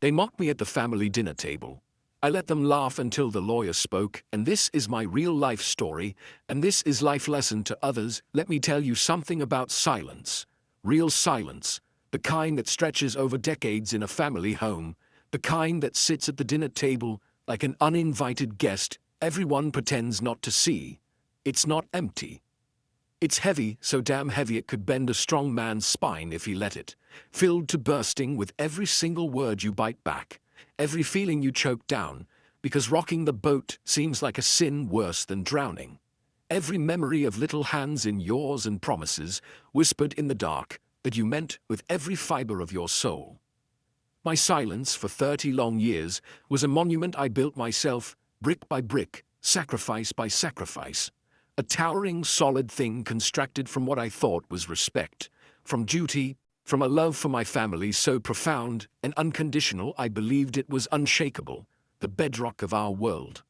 They mocked me at the family dinner table. I let them laugh until the lawyer spoke, and this is my real-life story, and this is life lesson to others. Let me tell you something about silence. Real silence. The kind that stretches over decades in a family home. The kind that sits at the dinner table like an uninvited guest everyone pretends not to see. It's not empty. It's heavy, so damn heavy it could bend a strong man's spine if he let it. Filled to bursting with every single word you bite back. Every feeling you choke down, because rocking the boat seems like a sin worse than drowning. Every memory of little hands in yours and promises, whispered in the dark, that you meant with every fiber of your soul. My silence for 30 long years was a monument I built myself, brick by brick, sacrifice by sacrifice. A towering, solid thing constructed from what I thought was respect, from duty, from a love for my family so profound and unconditional I believed it was unshakable, the bedrock of our world.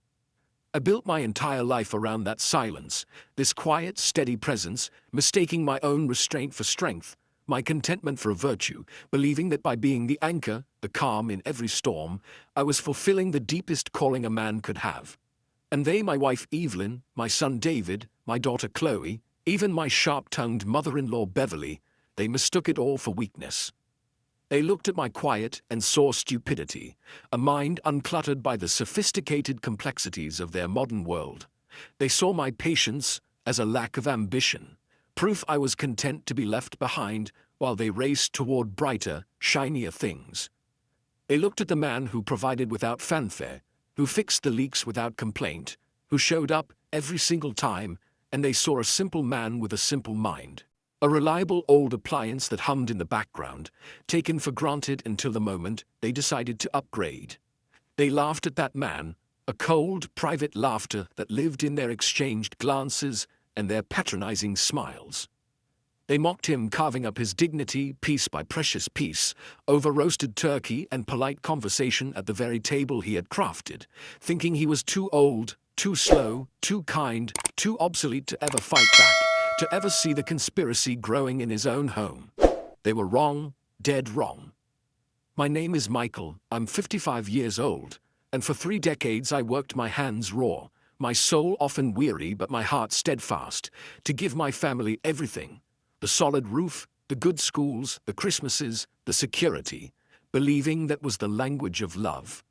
I built my entire life around that silence, this quiet, steady presence, mistaking my own restraint for strength, my contentment for a virtue, believing that by being the anchor, the calm in every storm, I was fulfilling the deepest calling a man could have. And they, my wife Evelyn, my son David, my daughter Chloe, even my sharp-tongued mother-in-law Beverly, they mistook it all for weakness. They looked at my quiet and saw stupidity, a mind uncluttered by the sophisticated complexities of their modern world. They saw my patience as a lack of ambition, proof I was content to be left behind while they raced toward brighter, shinier things. They looked at the man who provided without fanfare, who fixed the leaks without complaint, who showed up every single time, and they saw a simple man with a simple mind. A reliable old appliance that hummed in the background, taken for granted until the moment they decided to upgrade. They laughed at that man, a cold, private laughter that lived in their exchanged glances and their patronizing smiles. They mocked him, carving up his dignity piece by precious piece, over roasted turkey and polite conversation at the very table he had crafted, thinking he was too old, too slow, too kind, too obsolete to ever fight back, to ever see the conspiracy growing in his own home. They were wrong, dead wrong. My name is Michael, I'm 55 years old, and for 3 decades I worked my hands raw, my soul often weary but my heart steadfast, to give my family everything. The solid roof, the good schools, the Christmases, the security, believing that was the language of love.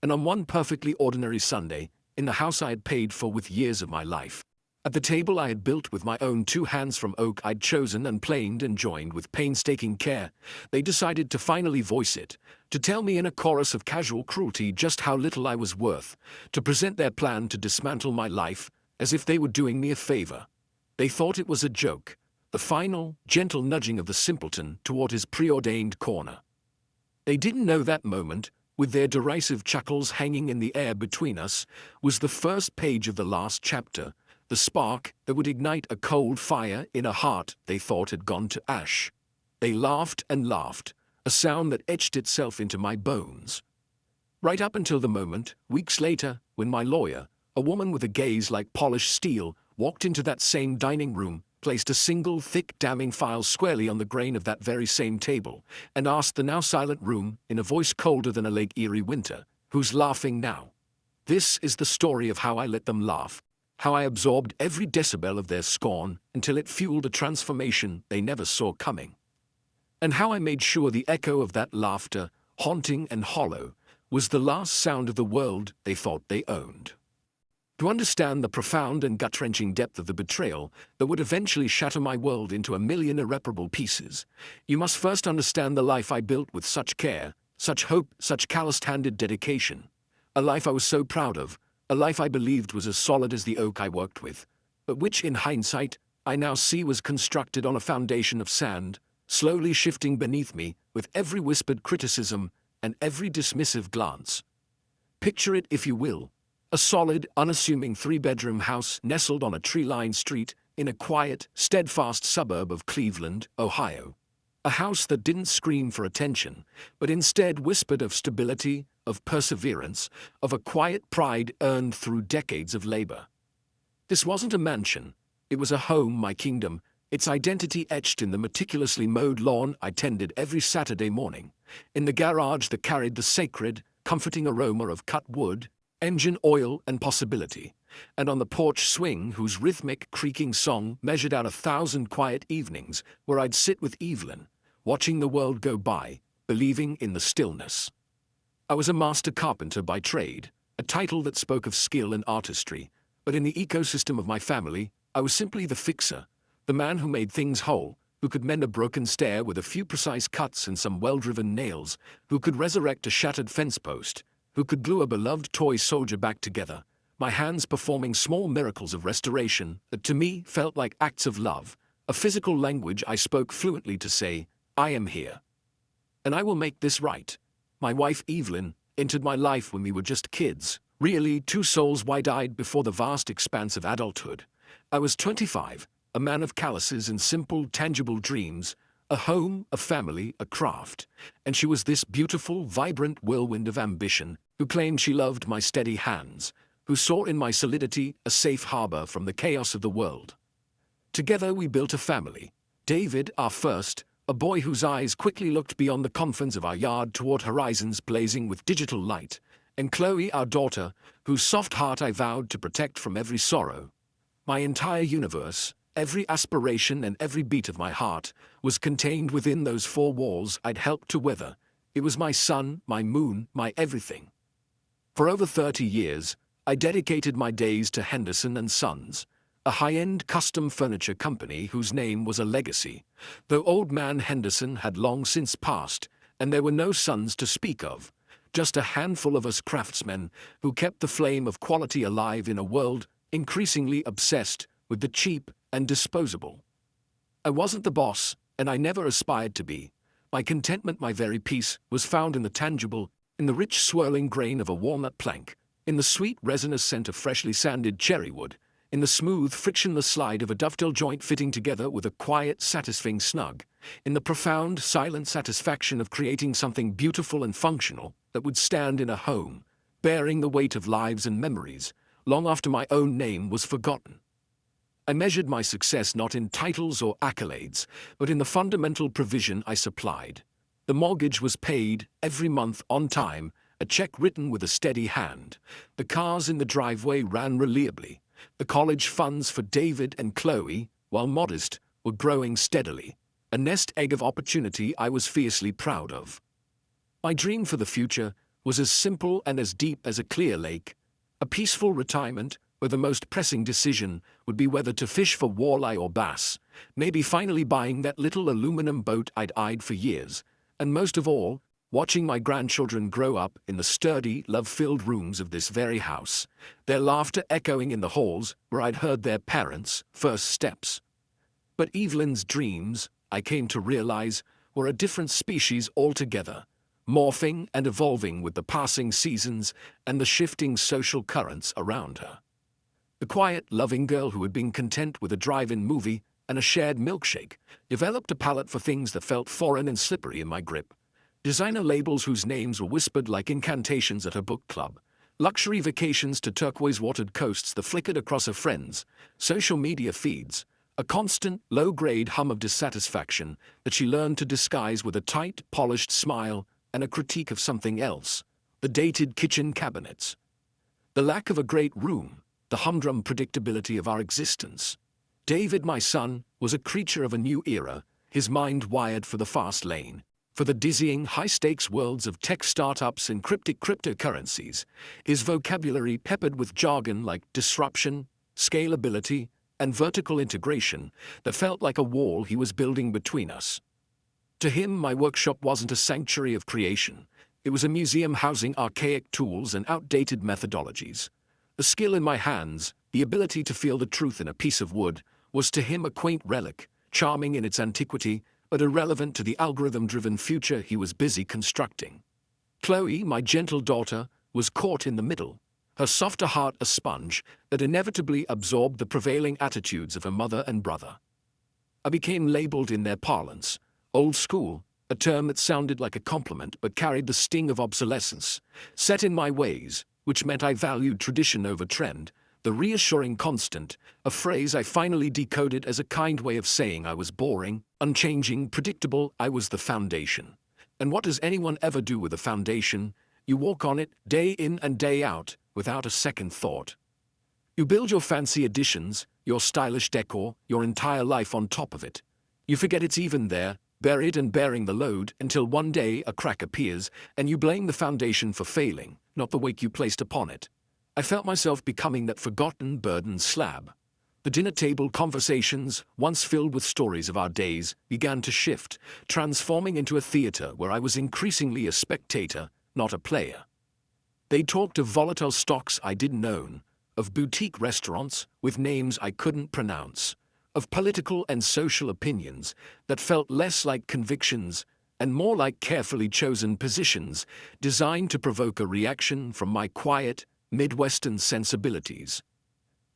And on one perfectly ordinary Sunday, in the house I had paid for with years of my life, at the table I had built with my own 2 hands from oak I'd chosen and planed and joined with painstaking care, they decided to finally voice it, to tell me in a chorus of casual cruelty just how little I was worth, to present their plan to dismantle my life, as if they were doing me a favor. They thought it was a joke, the final, gentle nudging of the simpleton toward his preordained corner. They didn't know that moment, with their derisive chuckles hanging in the air between us, was the first page of the last chapter, the spark that would ignite a cold fire in a heart they thought had gone to ash. They laughed and laughed, a sound that etched itself into my bones. Right up until the moment, weeks later, when my lawyer, a woman with a gaze like polished steel, walked into that same dining room, placed a single thick damning file squarely on the grain of that very same table, and asked the now silent room, in a voice colder than a Lake Erie winter, "Who's laughing now?" This is the story of how I let them laugh, how I absorbed every decibel of their scorn until it fueled a transformation they never saw coming. And how I made sure the echo of that laughter, haunting and hollow, was the last sound of the world they thought they owned. To understand the profound and gut-wrenching depth of the betrayal that would eventually shatter my world into a million irreparable pieces, you must first understand the life I built with such care, such hope, such calloused-handed dedication. A life I was so proud of, a life I believed was as solid as the oak I worked with, but which, in hindsight, I now see was constructed on a foundation of sand, slowly shifting beneath me with every whispered criticism and every dismissive glance. Picture it, if you will, a solid, unassuming 3-bedroom house nestled on a tree-lined street in a quiet, steadfast suburb of Cleveland, Ohio. A house that didn't scream for attention, but instead whispered of stability, of perseverance, of a quiet pride earned through decades of labor. This wasn't a mansion. It was a home, my kingdom, its identity etched in the meticulously mowed lawn I tended every Saturday morning, in the garage that carried the sacred, comforting aroma of cut wood, engine oil, and possibility, and on the porch swing whose rhythmic, creaking song measured out 1,000 quiet evenings where I'd sit with Evelyn, watching the world go by, believing in the stillness. I was a master carpenter by trade, a title that spoke of skill and artistry, but in the ecosystem of my family, I was simply the fixer, the man who made things whole, who could mend a broken stair with a few precise cuts and some well-driven nails, who could resurrect a shattered fence post, who could glue a beloved toy soldier back together, my hands performing small miracles of restoration that to me felt like acts of love, a physical language I spoke fluently to say, I am here. And I will make this right. My wife Evelyn entered my life when we were just kids, really 2 souls wide-eyed before the vast expanse of adulthood. I was 25, a man of calluses and simple, tangible dreams, a home, a family, a craft, and she was this beautiful, vibrant whirlwind of ambition, who claimed she loved my steady hands, who saw in my solidity a safe harbor from the chaos of the world. Together we built a family. David, our first, a boy whose eyes quickly looked beyond the confines of our yard toward horizons blazing with digital light, and Chloe, our daughter, whose soft heart I vowed to protect from every sorrow. My entire universe, every aspiration and every beat of my heart, was contained within those 4 walls I'd helped to weather. It was my sun, my moon, my everything. For over 30 years, I dedicated my days to Henderson and Sons, a high-end custom furniture company whose name was a legacy, though old man Henderson had long since passed, and there were no sons to speak of, just a handful of us craftsmen who kept the flame of quality alive in a world increasingly obsessed with the cheap and disposable. I wasn't the boss, and I never aspired to be. My contentment, my very peace, was found in the tangible, in the rich swirling grain of a walnut plank, in the sweet resinous scent of freshly sanded cherry wood, in the smooth, frictionless slide of a dovetail joint fitting together with a quiet, satisfying snug, in the profound, silent satisfaction of creating something beautiful and functional that would stand in a home, bearing the weight of lives and memories, long after my own name was forgotten. I measured my success not in titles or accolades, but in the fundamental provision I supplied. The mortgage was paid every month on time, a check written with a steady hand. The cars in the driveway ran reliably. The college funds for David and Chloe, while modest, were growing steadily, a nest egg of opportunity I was fiercely proud of. My dream for the future was as simple and as deep as a clear lake, a peaceful retirement where the most pressing decision would be whether to fish for walleye or bass, maybe finally buying that little aluminum boat I'd eyed for years, and most of all, watching my grandchildren grow up in the sturdy, love-filled rooms of this very house, their laughter echoing in the halls where I'd heard their parents' first steps. But Evelyn's dreams, I came to realize, were a different species altogether, morphing and evolving with the passing seasons and the shifting social currents around her. The quiet, loving girl who had been content with a drive-in movie and a shared milkshake developed a palate for things that felt foreign and slippery in my grip. Designer labels whose names were whispered like incantations at her book club, luxury vacations to turquoise-watered coasts that flickered across her friends, social media feeds, a constant, low-grade hum of dissatisfaction that she learned to disguise with a tight, polished smile and a critique of something else, the dated kitchen cabinets. The lack of a great room, the humdrum predictability of our existence. David, my son, was a creature of a new era, his mind wired for the fast lane, for the dizzying, high-stakes worlds of tech startups and cryptic cryptocurrencies, his vocabulary peppered with jargon like disruption, scalability, and vertical integration that felt like a wall he was building between us. To him, my workshop wasn't a sanctuary of creation. It was a museum housing archaic tools and outdated methodologies. The skill in my hands, the ability to feel the truth in a piece of wood, was to him a quaint relic, charming in its antiquity, but irrelevant to the algorithm-driven future he was busy constructing. Chloe, my gentle daughter, was caught in the middle, her softer heart a sponge that inevitably absorbed the prevailing attitudes of her mother and brother. I became labeled in their parlance, old school, a term that sounded like a compliment but carried the sting of obsolescence, set in my ways, which meant I valued tradition over trend, the reassuring constant, a phrase I finally decoded as a kind way of saying I was boring, unchanging, predictable. I was the foundation. And what does anyone ever do with a foundation? You walk on it, day in and day out, without a second thought. You build your fancy additions, your stylish decor, your entire life on top of it. You forget it's even there, buried and bearing the load, until one day a crack appears, and you blame the foundation for failing, not the weight you placed upon it. I felt myself becoming that forgotten burdened slab. The dinner table conversations, once filled with stories of our days, began to shift, transforming into a theater where I was increasingly a spectator, not a player. They talked of volatile stocks I didn't own, of boutique restaurants with names I couldn't pronounce, of political and social opinions that felt less like convictions and more like carefully chosen positions designed to provoke a reaction from my quiet, Midwestern sensibilities.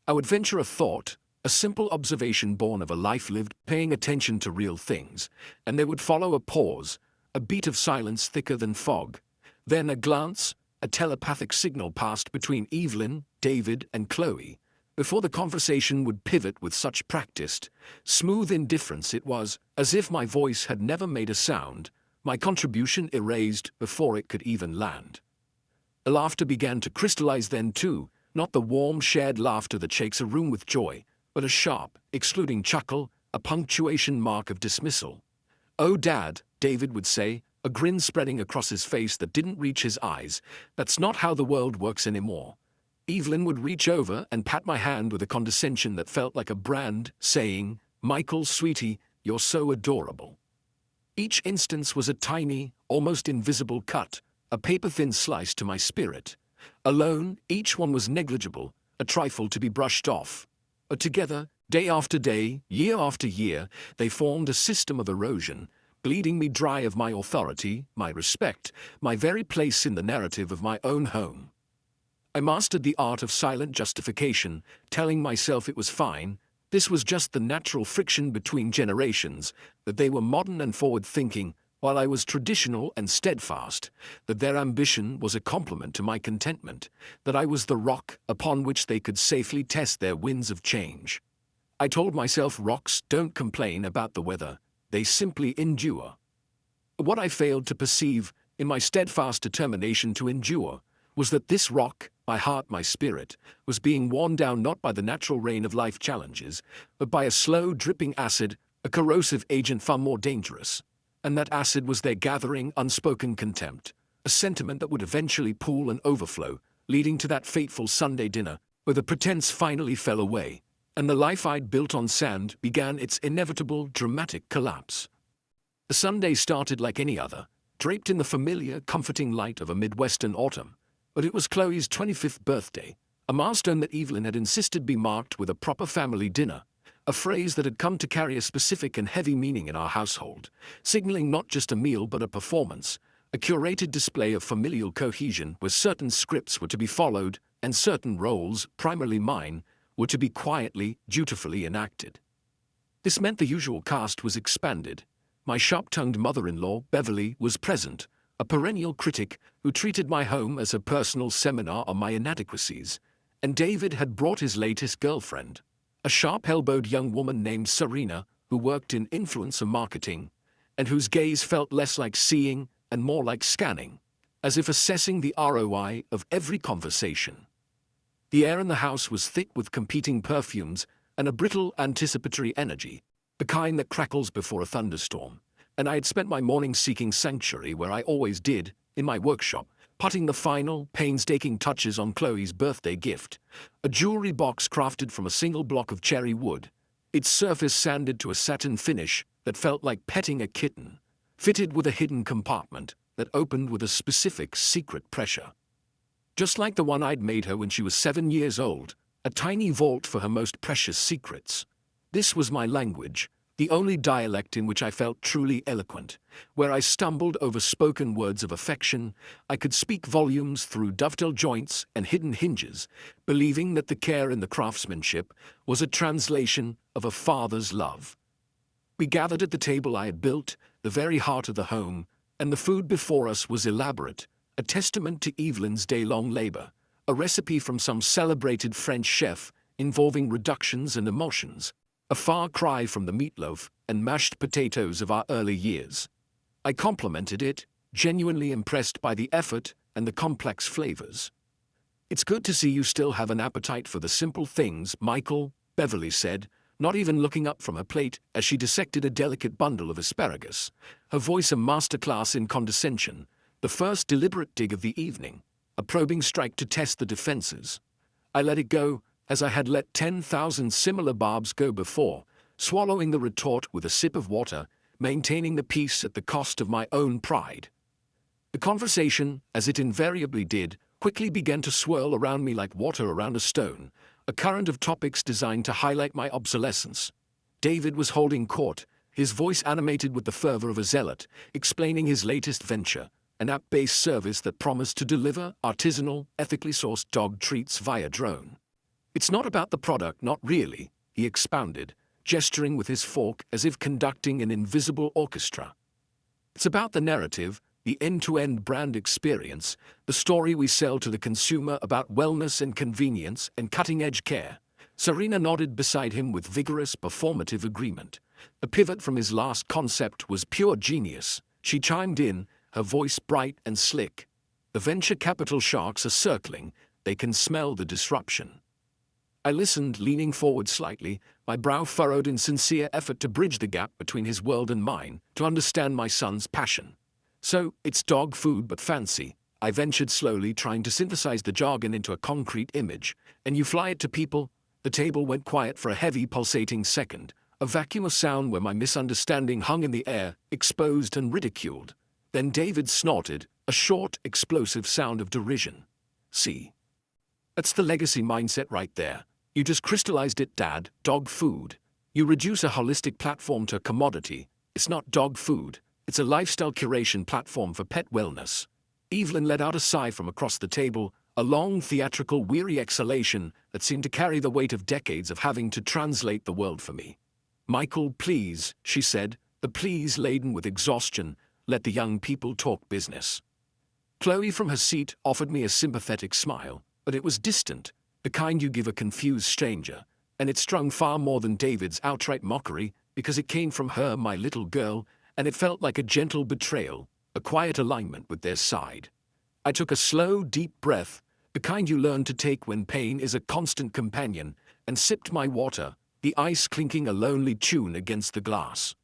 I would venture a thought, a simple observation born of a life lived paying attention to real things, and there would follow a pause, a beat of silence thicker than fog, then a glance, a telepathic signal passed between Evelyn, David, and Chloe, before the conversation would pivot with such practiced, smooth indifference it was as if my voice had never made a sound, my contribution erased before it could even land. The laughter began to crystallize then too, not the warm shared laughter that shakes a room with joy, but a sharp, excluding chuckle, a punctuation mark of dismissal. "Oh, Dad," David would say, a grin spreading across his face that didn't reach his eyes, "that's not how the world works anymore." Evelyn would reach over and pat my hand with a condescension that felt like a brand, saying, "Michael, sweetie, you're so adorable." Each instance was a tiny, almost invisible cut, a paper-thin slice to my spirit. Alone, each one was negligible, a trifle to be brushed off. But together, day after day, year after year, they formed a system of erosion, bleeding me dry of my authority, my respect, my very place in the narrative of my own home. I mastered the art of silent justification, telling myself it was fine, this was just the natural friction between generations, that they were modern and forward-thinking, while I was traditional and steadfast, that their ambition was a compliment to my contentment, that I was the rock upon which they could safely test their winds of change. I told myself rocks don't complain about the weather, they simply endure. What I failed to perceive, in my steadfast determination to endure, was that this rock, my heart, my spirit, was being worn down not by the natural rain of life challenges, but by a slow dripping acid, a corrosive agent far more dangerous. And that acid was their gathering, unspoken contempt, a sentiment that would eventually pool and overflow, leading to that fateful Sunday dinner, where the pretense finally fell away, and the life I'd built on sand began its inevitable, dramatic collapse. The Sunday started like any other, draped in the familiar, comforting light of a Midwestern autumn, but it was Chloe's 25th birthday, a milestone that Evelyn had insisted be marked with a proper family dinner, a phrase that had come to carry a specific and heavy meaning in our household, signaling not just a meal but a performance, a curated display of familial cohesion where certain scripts were to be followed and certain roles, primarily mine, were to be quietly, dutifully enacted. This meant the usual cast was expanded. My sharp-tongued mother-in-law, Beverly, was present, a perennial critic who treated my home as a personal seminar on my inadequacies, and David had brought his latest girlfriend, a sharp-elbowed young woman named Serena who worked in influencer marketing, and whose gaze felt less like seeing and more like scanning, as if assessing the ROI of every conversation. The air in the house was thick with competing perfumes and a brittle anticipatory energy, the kind that crackles before a thunderstorm, and I had spent my morning seeking sanctuary where I always did, in my workshop, putting the final, painstaking touches on Chloe's birthday gift, a jewelry box crafted from a single block of cherry wood, its surface sanded to a satin finish that felt like petting a kitten, fitted with a hidden compartment that opened with a specific secret pressure. Just like the one I'd made her when she was 7 years old, a tiny vault for her most precious secrets. This was my language, the only dialect in which I felt truly eloquent, where I stumbled over spoken words of affection. I could speak volumes through dovetail joints and hidden hinges, believing that the care in the craftsmanship was a translation of a father's love. We gathered at the table I had built, the very heart of the home, and the food before us was elaborate, a testament to Evelyn's day-long labor, a recipe from some celebrated French chef involving reductions and emulsions, a far cry from the meatloaf and mashed potatoes of our early years. I complimented it, genuinely impressed by the effort and the complex flavors. "It's good to see you still have an appetite for the simple things, Michael," Beverly said, not even looking up from her plate as she dissected a delicate bundle of asparagus, her voice a masterclass in condescension, the first deliberate dig of the evening, a probing strike to test the defenses. I let it go, as I had let 10,000 similar barbs go before, swallowing the retort with a sip of water, maintaining the peace at the cost of my own pride. The conversation, as it invariably did, quickly began to swirl around me like water around a stone, a current of topics designed to highlight my obsolescence. David was holding court, his voice animated with the fervor of a zealot, explaining his latest venture, an app-based service that promised to deliver artisanal, ethically sourced dog treats via drone. "It's not about the product, not really," he expounded, gesturing with his fork as if conducting an invisible orchestra. "It's about the narrative, the end-to-end brand experience, the story we sell to the consumer about wellness and convenience and cutting-edge care." Serena nodded beside him with vigorous, performative agreement. The pivot from his last concept was pure genius. She chimed in, her voice bright and slick. "The venture capital sharks are circling, they can smell the disruption." I listened, leaning forward slightly, my brow furrowed in sincere effort to bridge the gap between his world and mine, to understand my son's passion. "So, it's dog food but fancy," I ventured slowly, trying to synthesize the jargon into a concrete image. "And you fly it to people?" The table went quiet for a heavy, pulsating second, a vacuum of sound where my misunderstanding hung in the air, exposed and ridiculed. Then David snorted, a short, explosive sound of derision. "See? That's the legacy mindset right there. You just crystallized it, Dad. Dog food. You reduce a holistic platform to a commodity. It's not dog food. It's a lifestyle curation platform for pet wellness." Evelyn let out a sigh from across the table, a long, theatrical, weary exhalation that seemed to carry the weight of decades of having to translate the world for me. "Michael, please," she said, the please laden with exhaustion. "Let the young people talk business." Chloe from her seat offered me a sympathetic smile, but it was distant, the kind you give a confused stranger, and it stung far more than David's outright mockery, because it came from her, my little girl, and it felt like a gentle betrayal, a quiet alignment with their side. I took a slow, deep breath, the kind you learn to take when pain is a constant companion, and sipped my water, the ice clinking a lonely tune against the glass.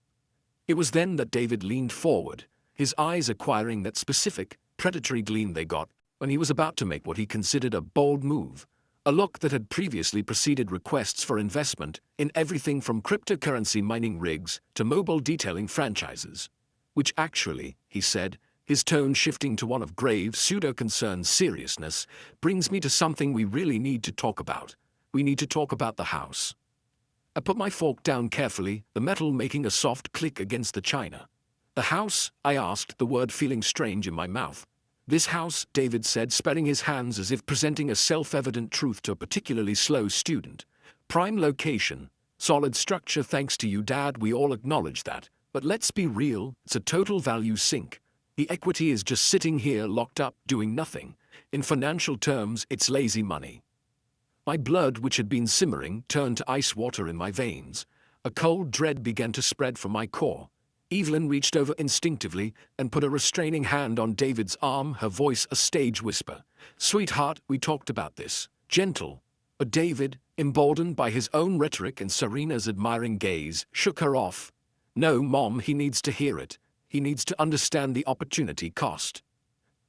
It was then that David leaned forward, his eyes acquiring that specific, predatory gleam they got when he was about to make what he considered a bold move, a look that had previously preceded requests for investment in everything from cryptocurrency mining rigs to mobile detailing franchises. "Which actually," he said, his tone shifting to one of grave, pseudo-concerned seriousness, "brings me to something we really need to talk about. We need to talk about the house." I put my fork down carefully, the metal making a soft click against the china. "The house?" I asked, the word feeling strange in my mouth. "This house," David said, spreading his hands as if presenting a self-evident truth to a particularly slow student. "Prime location, solid structure thanks to you, Dad, we all acknowledge that. But let's be real, it's a total value sink. The equity is just sitting here locked up, doing nothing. In financial terms, it's lazy money." My blood, which had been simmering, turned to ice water in my veins. A cold dread began to spread from my core. Evelyn reached over instinctively and put a restraining hand on David's arm, her voice a stage whisper. "Sweetheart, we talked about this." Gentle. But David, emboldened by his own rhetoric and Serena's admiring gaze, shook her off. "No, Mom, he needs to hear it. He needs to understand the opportunity cost."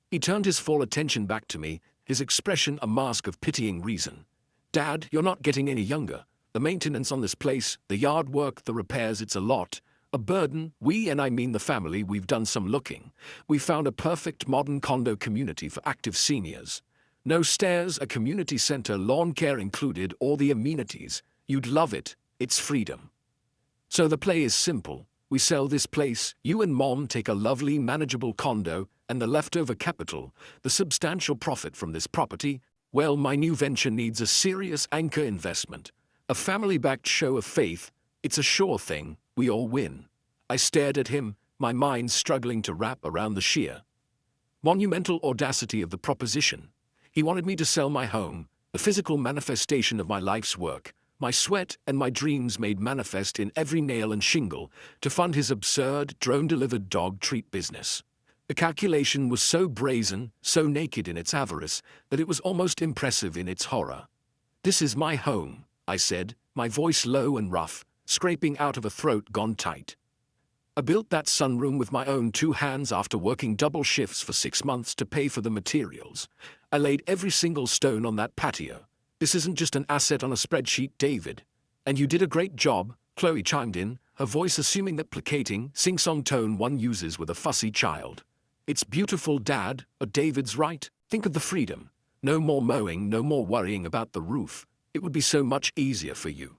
He turned his full attention back to me, his expression a mask of pitying reason. "Dad, you're not getting any younger. The maintenance on this place, the yard work, the repairs, it's a lot. A burden. We, and I mean the family, we've done some looking. We found a perfect modern condo community for active seniors. No stairs, a community center, lawn care included, all the amenities. You'd love it. It's freedom. So the play is simple. We sell this place, you and Mom take a lovely, manageable condo, and the leftover capital, the substantial profit from this property, well, my new venture needs a serious anchor investment. A family-backed show of faith. It's a sure thing. We all win." I stared at him, my mind struggling to wrap around the sheer, monumental audacity of the proposition. He wanted me to sell my home, the physical manifestation of my life's work, my sweat and my dreams made manifest in every nail and shingle, to fund his absurd, drone-delivered dog treat business. The calculation was so brazen, so naked in its avarice, that it was almost impressive in its horror. "This is my home," I said, my voice low and rough, scraping out of a throat gone tight. "I built that sunroom with my own 2 hands after working double shifts for 6 months to pay for the materials. I laid every single stone on that patio. This isn't just an asset on a spreadsheet, David." "And you did a great job," Chloe chimed in, her voice assuming that placating, sing-song tone one uses with a fussy child. "It's beautiful, Dad, but David's right. Think of the freedom. No more mowing, no more worrying about the roof. It would be so much easier for you."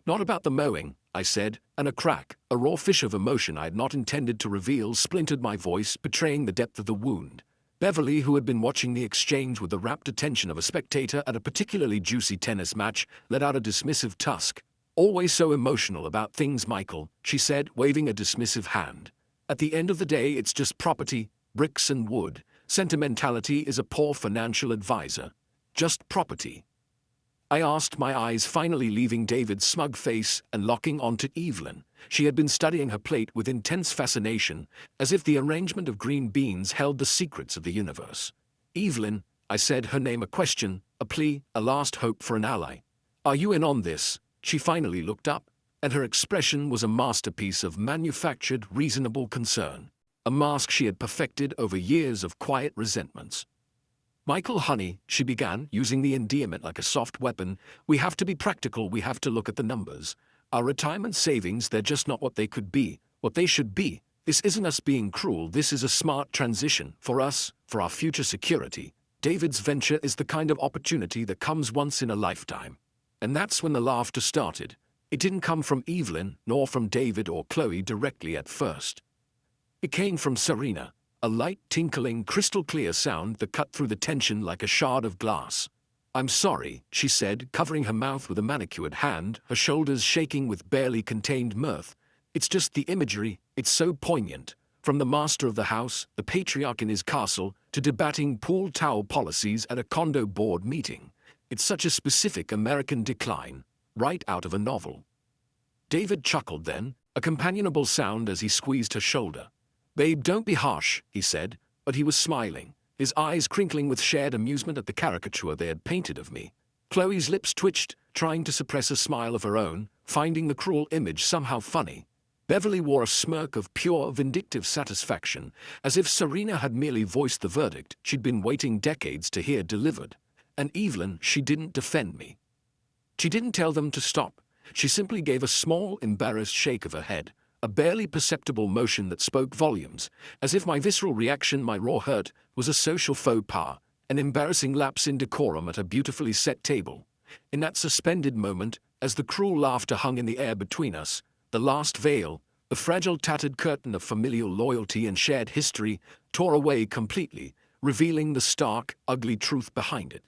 "Not about the mowing," I said, and a crack, a raw fish of emotion I had not intended to reveal, splintered my voice, betraying the depth of the wound. Beverly, who had been watching the exchange with the rapt attention of a spectator at a particularly juicy tennis match, let out a dismissive tusk. "Always so emotional about things, Michael," she said, waving a dismissive hand. "At the end of the day, it's just property, bricks and wood. Sentimentality is a poor financial advisor. Just property." I asked, my eyes finally leaving David's smug face and locking onto Evelyn. She had been studying her plate with intense fascination, as if the arrangement of green beans held the secrets of the universe. "Evelyn," I said, her name a question, a plea, a last hope for an ally. "Are you in on this?" She finally looked up, and her expression was a masterpiece of manufactured, reasonable concern, a mask she had perfected over years of quiet resentments. "Michael, honey," she began, using the endearment like a soft weapon, "we have to be practical, we have to look at the numbers. Our retirement savings, they're just not what they could be, what they should be. This isn't us being cruel, this is a smart transition, for us, for our future security. David's venture is the kind of opportunity that comes once in a lifetime." And that's when the laughter started. It didn't come from Evelyn, nor from David or Chloe directly at first. It came from Serena, a light, tinkling, crystal-clear sound that cut through the tension like a shard of glass. "I'm sorry," she said, covering her mouth with a manicured hand, her shoulders shaking with barely contained mirth. "It's just the imagery, it's so poignant. From the master of the house, the patriarch in his castle, to debating pool towel policies at a condo board meeting. It's such a specific American decline, right out of a novel." David chuckled then, a companionable sound as he squeezed her shoulder. "Babe, don't be harsh," he said, but he was smiling, his eyes crinkling with shared amusement at the caricature they had painted of me. Chloe's lips twitched, trying to suppress a smile of her own, finding the cruel image somehow funny. Beverly wore a smirk of pure, vindictive satisfaction, as if Serena had merely voiced the verdict she'd been waiting decades to hear delivered. And Evelyn, she didn't defend me. She didn't tell them to stop. She simply gave a small, embarrassed shake of her head, a barely perceptible motion that spoke volumes, as if my visceral reaction, my raw hurt, was a social faux pas, an embarrassing lapse in decorum at a beautifully set table. In that suspended moment, as the cruel laughter hung in the air between us, the last veil, the fragile tattered curtain of familial loyalty and shared history, tore away completely, revealing the stark, ugly truth behind it.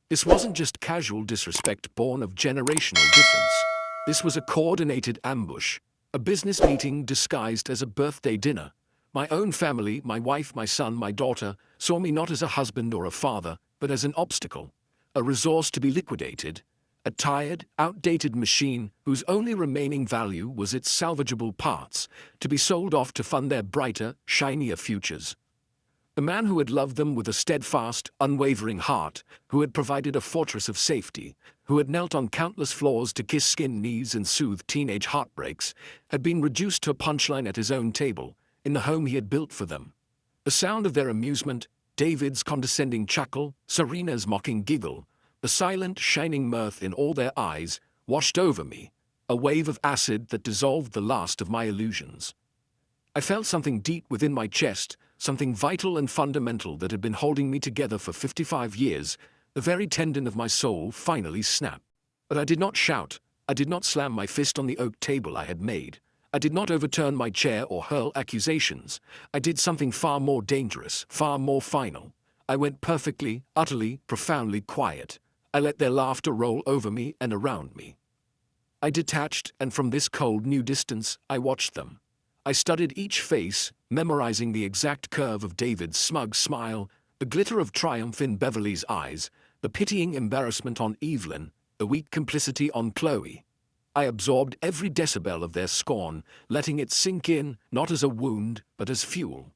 This wasn't just casual disrespect born of generational difference. This was a coordinated ambush, a business meeting disguised as a birthday dinner. My own family, my wife, my son, my daughter, saw me not as a husband or a father, but as an obstacle, a resource to be liquidated, a tired, outdated machine whose only remaining value was its salvageable parts, to be sold off to fund their brighter, shinier futures. The man who had loved them with a steadfast, unwavering heart, who had provided a fortress of safety, who had knelt on countless floors to kiss skinned knees and soothe teenage heartbreaks, had been reduced to a punchline at his own table, in the home he had built for them. The sound of their amusement, David's condescending chuckle, Serena's mocking giggle, the silent, shining mirth in all their eyes, washed over me, a wave of acid that dissolved the last of my illusions. I felt something deep within my chest, something vital and fundamental that had been holding me together for 55 years, the very tendon of my soul finally snapped. But I did not shout, I did not slam my fist on the oak table I had made, I did not overturn my chair or hurl accusations. I did something far more dangerous, far more final. I went perfectly, utterly, profoundly quiet. I let their laughter roll over me and around me. I detached, and from this cold new distance, I watched them. I studied each face, memorizing the exact curve of David's smug smile, The glitter of triumph in Beverly's eyes, the pitying embarrassment on Evelyn, the weak complicity on Chloe. I absorbed every decibel of their scorn, letting it sink in, not as a wound, but as fuel.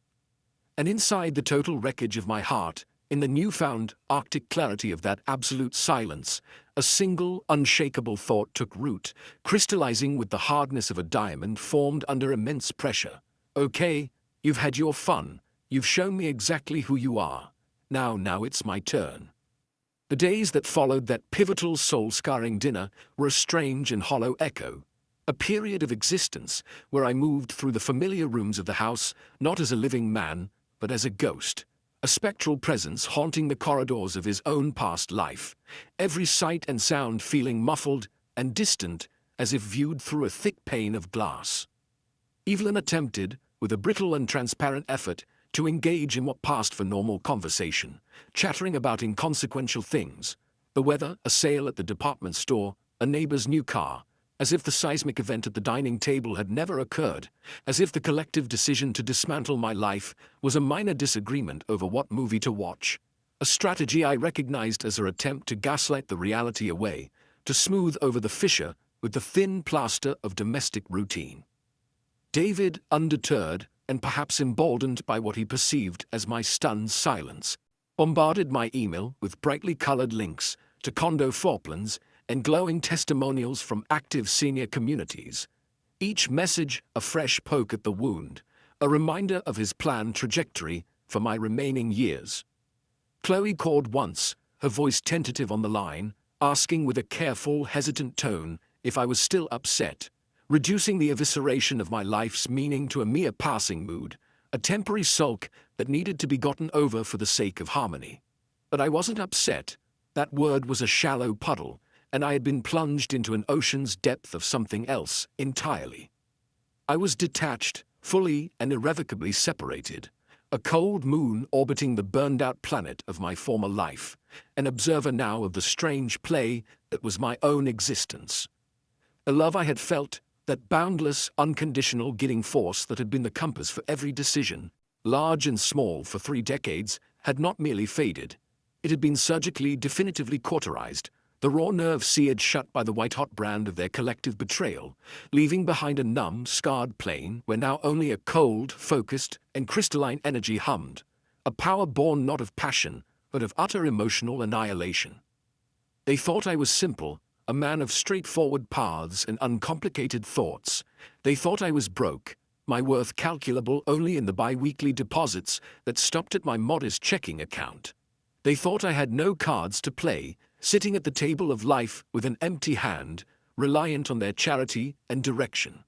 And inside the total wreckage of my heart, in the newfound arctic clarity of that absolute silence, a single, unshakable thought took root, crystallizing with the hardness of a diamond formed under immense pressure. Okay, you've had your fun. You've shown me exactly who you are. Now it's my turn. The days that followed that pivotal soul-scarring dinner were a strange and hollow echo, a period of existence where I moved through the familiar rooms of the house, not as a living man, but as a ghost, a spectral presence haunting the corridors of his own past life, every sight and sound feeling muffled and distant as if viewed through a thick pane of glass. Evelyn attempted, with a brittle and transparent effort, to engage in what passed for normal conversation, chattering about inconsequential things, the weather, a sale at the department store, a neighbor's new car, as if the seismic event at the dining table had never occurred, as if the collective decision to dismantle my life was a minor disagreement over what movie to watch, a strategy I recognized as her attempt to gaslight the reality away, to smooth over the fissure with the thin plaster of domestic routine. David, undeterred, and perhaps emboldened by what he perceived as my stunned silence, bombarded my email with brightly colored links to condo floor plans and glowing testimonials from active senior communities. Each message a fresh poke at the wound, a reminder of his planned trajectory for my remaining years. Chloe called once, her voice tentative on the line, asking with a careful, hesitant tone if I was still upset, reducing the evisceration of my life's meaning to a mere passing mood, a temporary sulk that needed to be gotten over for the sake of harmony. But I wasn't upset. That word was a shallow puddle, and I had been plunged into an ocean's depth of something else entirely. I was detached, fully and irrevocably separated, a cold moon orbiting the burned-out planet of my former life, an observer now of the strange play that was my own existence. The love I had felt, that boundless, unconditional guiding force that had been the compass for every decision, large and small for 3 decades, had not merely faded. It had been surgically, definitively cauterized, the raw nerve seared shut by the white-hot brand of their collective betrayal, leaving behind a numb, scarred plane where now only a cold, focused, and crystalline energy hummed, a power born not of passion, but of utter emotional annihilation. They thought I was simple, a man of straightforward paths and uncomplicated thoughts. They thought I was broke, my worth calculable only in the bi-weekly deposits that stopped at my modest checking account. They thought I had no cards to play, sitting at the table of life with an empty hand, reliant on their charity and direction.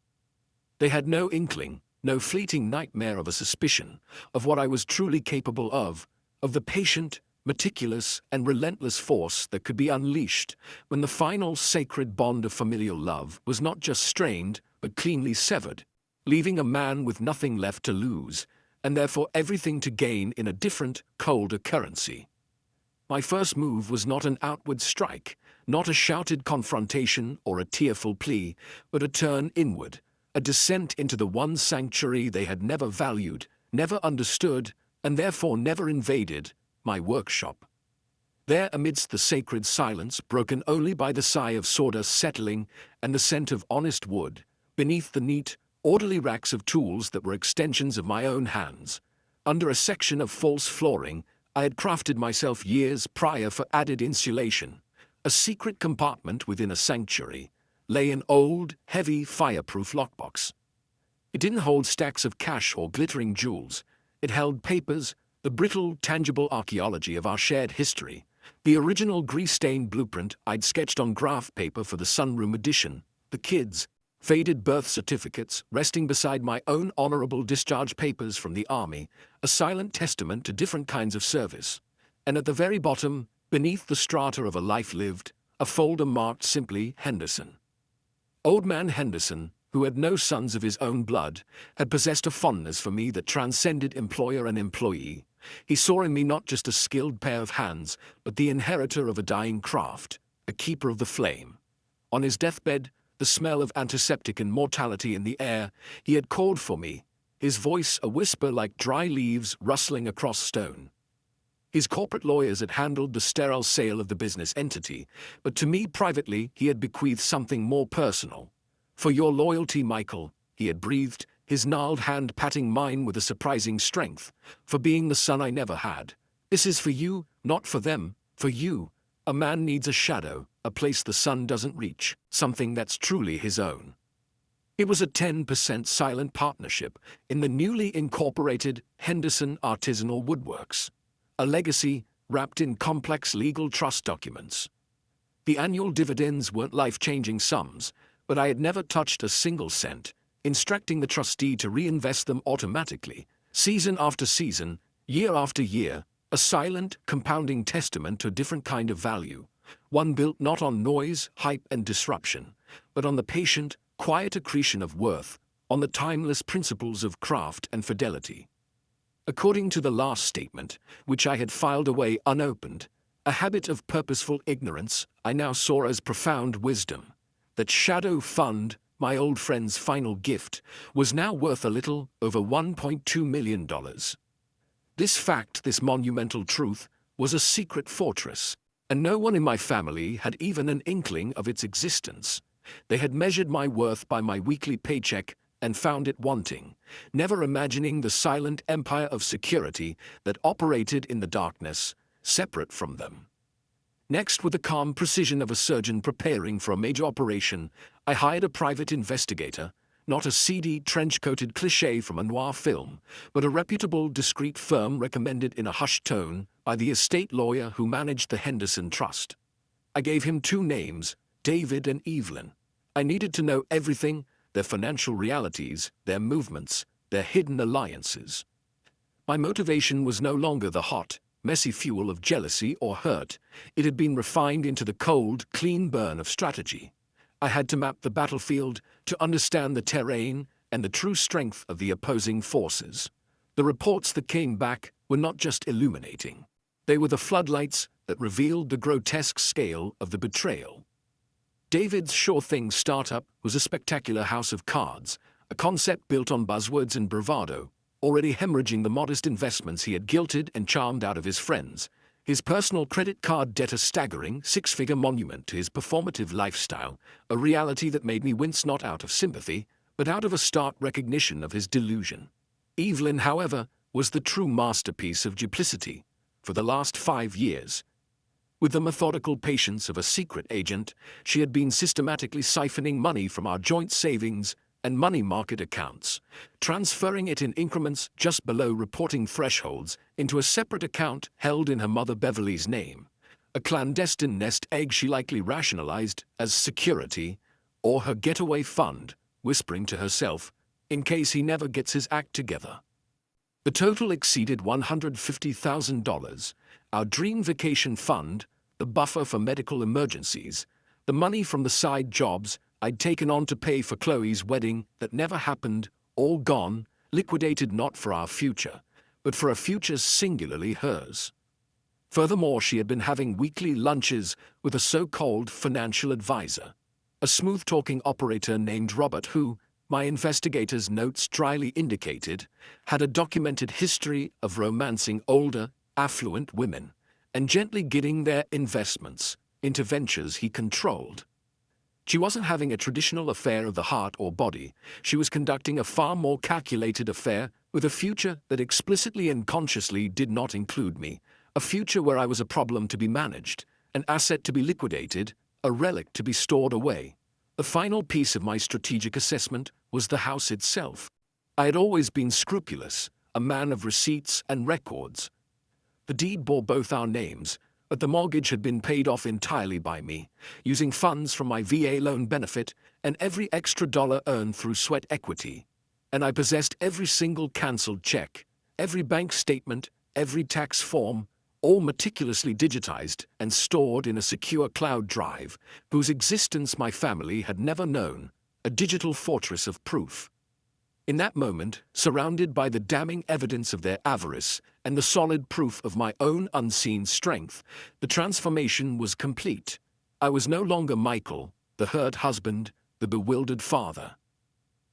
They had no inkling, no fleeting nightmare of a suspicion, of what I was truly capable of the patient, meticulous, and relentless force that could be unleashed when the final sacred bond of familial love was not just strained, but cleanly severed, leaving a man with nothing left to lose, and therefore everything to gain in a different, colder currency. My first move was not an outward strike, not a shouted confrontation or a tearful plea, but a turn inward, a descent into the one sanctuary they had never valued, never understood, and therefore never invaded, my workshop. There, amidst the sacred silence broken only by the sigh of sawdust settling and the scent of honest wood, beneath the neat, orderly racks of tools that were extensions of my own hands, under a section of false flooring I had crafted myself years prior for added insulation, a secret compartment within a sanctuary, lay an old, heavy, fireproof lockbox. It didn't hold stacks of cash or glittering jewels. It held papers, the brittle, tangible archaeology of our shared history, the original grease-stained blueprint I'd sketched on graph paper for the sunroom edition, the kids' faded birth certificates resting beside my own honorable discharge papers from the army, a silent testament to different kinds of service. And at the very bottom, beneath the strata of a life lived, a folder marked simply Henderson. Old man Henderson, who had no sons of his own blood, had possessed a fondness for me that transcended employer and employee. He saw in me not just a skilled pair of hands, but the inheritor of a dying craft, a keeper of the flame. On his deathbed, the smell of antiseptic and mortality in the air, he had called for me, his voice a whisper like dry leaves rustling across stone. His corporate lawyers had handled the sterile sale of the business entity, but to me privately he had bequeathed something more personal. "For your loyalty, Michael," he had breathed, his gnarled hand patting mine with a surprising strength. "For being the son I never had. This is for you, not for them, for you. A man needs a shadow, a place the sun doesn't reach, something that's truly his own." It was a 10% silent partnership in the newly incorporated Henderson Artisanal Woodworks. A legacy wrapped in complex legal trust documents. The annual dividends weren't life-changing sums, but I had never touched a single cent, instructing the trustee to reinvest them automatically, season after season, year after year, a silent, compounding testament to a different kind of value, one built not on noise, hype, and disruption, but on the patient, quiet accretion of worth, on the timeless principles of craft and fidelity. According to the last statement, which I had filed away unopened, a habit of purposeful ignorance I now saw as profound wisdom. That shadow fund, my old friend's final gift, was now worth a little over $1.2 million. This fact, this monumental truth, was a secret fortress, and no one in my family had even an inkling of its existence. They had measured my worth by my weekly paycheck and found it wanting, never imagining the silent empire of security that operated in the darkness, separate from them. Next, with the calm precision of a surgeon preparing for a major operation, I hired a private investigator, not a seedy, trench-coated cliché from a noir film, but a reputable, discreet firm recommended in a hushed tone by the estate lawyer who managed the Henderson Trust. I gave him two names, David and Evelyn. I needed to know everything, their financial realities, their movements, their hidden alliances. My motivation was no longer the hot, messy fuel of jealousy or hurt. It had been refined into the cold, clean burn of strategy. I had to map the battlefield, to understand the terrain and the true strength of the opposing forces. The reports that came back were not just illuminating. They were the floodlights that revealed the grotesque scale of the betrayal. David's sure thing startup was a spectacular house of cards, a concept built on buzzwords and bravado, already hemorrhaging the modest investments he had guilted and charmed out of his friends. His personal credit card debt a staggering, six-figure monument to his performative lifestyle, a reality that made me wince not out of sympathy, but out of a stark recognition of his delusion. Evelyn, however, was the true masterpiece of duplicity. For the last 5 years, with the methodical patience of a secret agent, she had been systematically siphoning money from our joint savings and money market accounts, transferring it in increments just below reporting thresholds into a separate account held in her mother Beverly's name, a clandestine nest egg she likely rationalized as security, or her getaway fund, whispering to herself, in case he never gets his act together. The total exceeded $150,000, our dream vacation fund, the buffer for medical emergencies, the money from the side jobs I'd taken on to pay for Chloe's wedding that never happened, all gone, liquidated not for our future, but for a future singularly hers. Furthermore, she had been having weekly lunches with a so-called financial advisor, a smooth-talking operator named Robert who, my investigator's notes dryly indicated, had a documented history of romancing older, affluent women and gently getting their investments into ventures he controlled. She wasn't having a traditional affair of the heart or body. She was conducting a far more calculated affair with a future that explicitly and consciously did not include me, a future where I was a problem to be managed, an asset to be liquidated, a relic to be stored away. The final piece of my strategic assessment was the house itself. I had always been scrupulous, a man of receipts and records. The deed bore both our names, but the mortgage had been paid off entirely by me, using funds from my VA loan benefit and every extra dollar earned through sweat equity. And I possessed every single cancelled check, every bank statement, every tax form, all meticulously digitized and stored in a secure cloud drive whose existence my family had never known, a digital fortress of proof. In that moment, surrounded by the damning evidence of their avarice and the solid proof of my own unseen strength, the transformation was complete. I was no longer Michael, the hurt husband, the bewildered father.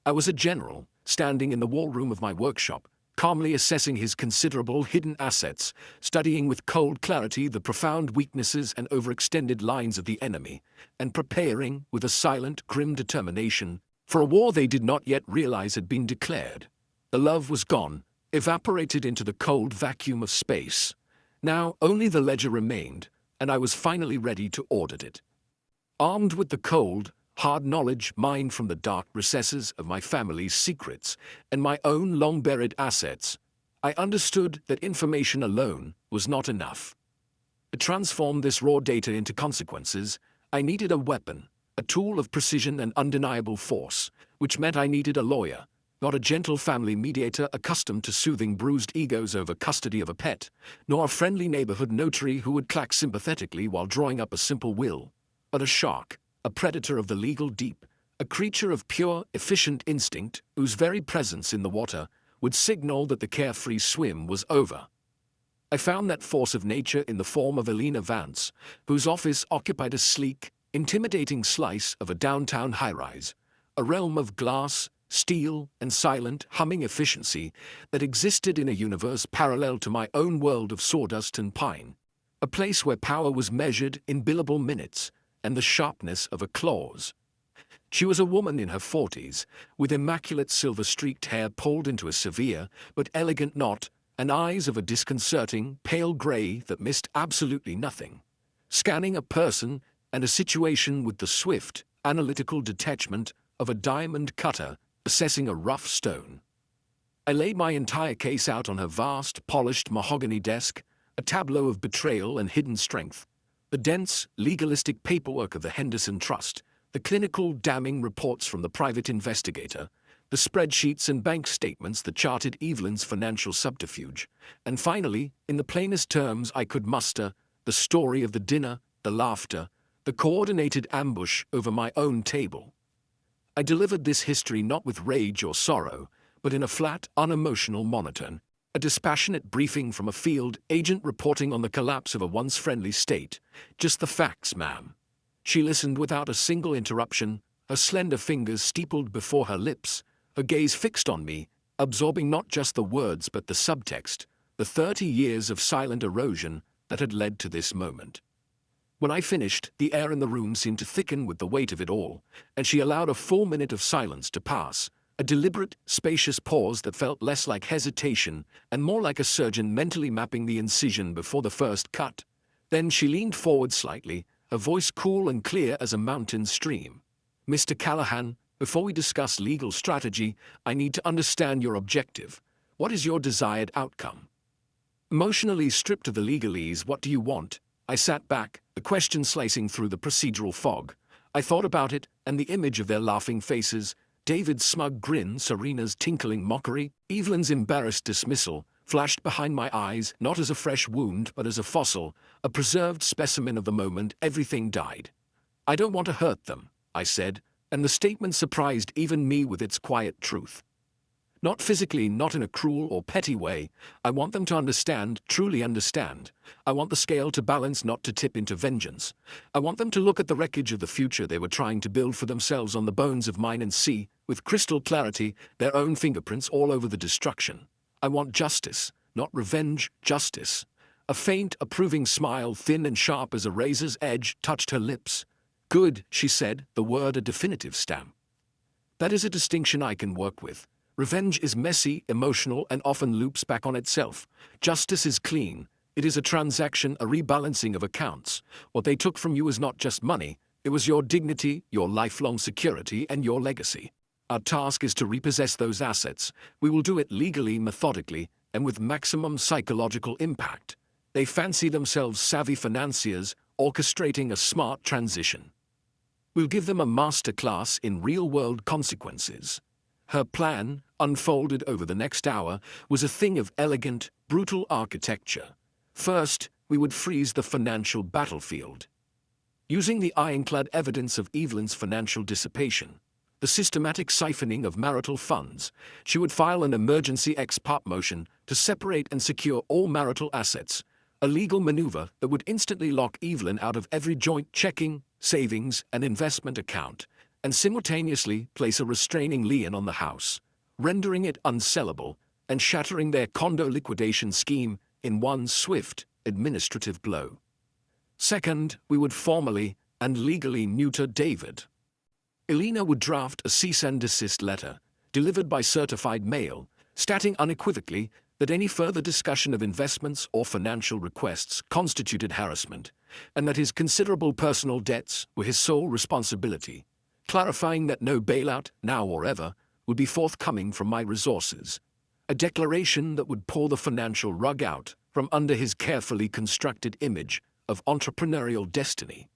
I was a general, standing in the war room of my workshop, calmly assessing his considerable hidden assets, studying with cold clarity the profound weaknesses and overextended lines of the enemy, and preparing, with a silent, grim determination, for a war they did not yet realize had been declared. The love was gone, evaporated into the cold vacuum of space. Now only the ledger remained, and I was finally ready to audit it. Armed with the cold, hard knowledge mined from the dark recesses of my family's secrets and my own long-buried assets, I understood that information alone was not enough. To transform this raw data into consequences, I needed a weapon, a tool of precision and undeniable force, which meant I needed a lawyer, not a gentle family mediator accustomed to soothing bruised egos over custody of a pet, nor a friendly neighborhood notary who would clack sympathetically while drawing up a simple will, but a shark, a predator of the legal deep, a creature of pure, efficient instinct whose very presence in the water would signal that the carefree swim was over. I found that force of nature in the form of Elena Vance, whose office occupied a sleek, intimidating slice of a downtown high-rise, a realm of glass, steel, and silent, humming efficiency that existed in a universe parallel to my own world of sawdust and pine, a place where power was measured in billable minutes and the sharpness of a clause. She was a woman in her 40s, with immaculate silver-streaked hair pulled into a severe but elegant knot, and eyes of a disconcerting, pale gray that missed absolutely nothing, scanning a person and a situation with the swift, analytical detachment of a diamond cutter assessing a rough stone. I laid my entire case out on her vast, polished mahogany desk, a tableau of betrayal and hidden strength, the dense, legalistic paperwork of the Henderson Trust, the clinical, damning reports from the private investigator, the spreadsheets and bank statements that charted Evelyn's financial subterfuge, and finally, in the plainest terms I could muster, the story of the dinner, the laughter, the coordinated ambush over my own table. I delivered this history not with rage or sorrow, but in a flat, unemotional monotone, a dispassionate briefing from a field agent reporting on the collapse of a once friendly state. Just the facts, ma'am. She listened without a single interruption, her slender fingers steepled before her lips, her gaze fixed on me, absorbing not just the words but the subtext, the 30 years of silent erosion that had led to this moment. When I finished, the air in the room seemed to thicken with the weight of it all, and she allowed a full minute of silence to pass, a deliberate, spacious pause that felt less like hesitation and more like a surgeon mentally mapping the incision before the first cut. Then she leaned forward slightly, her voice cool and clear as a mountain stream. "Mr. Callahan, before we discuss legal strategy, I need to understand your objective. What is your desired outcome?" Emotionally stripped of the legalese, what do you want? I sat back, the question slicing through the procedural fog. I thought about it, and the image of their laughing faces, David's smug grin, Serena's tinkling mockery, Evelyn's embarrassed dismissal, flashed behind my eyes, not as a fresh wound but as a fossil, a preserved specimen of the moment everything died. "I don't want to hurt them," I said, and the statement surprised even me with its quiet truth. Not physically, not in a cruel or petty way. I want them to understand, truly understand. I want the scale to balance, not to tip into vengeance. I want them to look at the wreckage of the future they were trying to build for themselves on the bones of mine and see, with crystal clarity, their own fingerprints all over the destruction. I want justice, not revenge, justice. A faint, approving smile, thin and sharp as a razor's edge, touched her lips. "Good," she said, the word a definitive stamp. "That is a distinction I can work with. Revenge is messy, emotional, and often loops back on itself. Justice is clean. It is a transaction, a rebalancing of accounts. What they took from you is not just money. It was your dignity, your lifelong security, and your legacy. Our task is to repossess those assets. We will do it legally, methodically, and with maximum psychological impact. They fancy themselves savvy financiers, orchestrating a smart transition. We'll give them a master class in real-world consequences." Her plan, unfolded over the next hour, was a thing of elegant, brutal architecture. First, we would freeze the financial battlefield. Using the ironclad evidence of Evelyn's financial dissipation, the systematic siphoning of marital funds, she would file an emergency ex parte motion to separate and secure all marital assets, a legal maneuver that would instantly lock Evelyn out of every joint checking, savings, and investment account, and simultaneously place a restraining lien on the house, rendering it unsellable, and shattering their condo liquidation scheme in one swift, administrative blow. Second, we would formally and legally neuter David. Elena would draft a cease and desist letter, delivered by certified mail, stating unequivocally that any further discussion of investments or financial requests constituted harassment, and that his considerable personal debts were his sole responsibility, clarifying that no bailout, now or ever, would be forthcoming from my resources, a declaration that would pull the financial rug out from under his carefully constructed image of entrepreneurial destiny.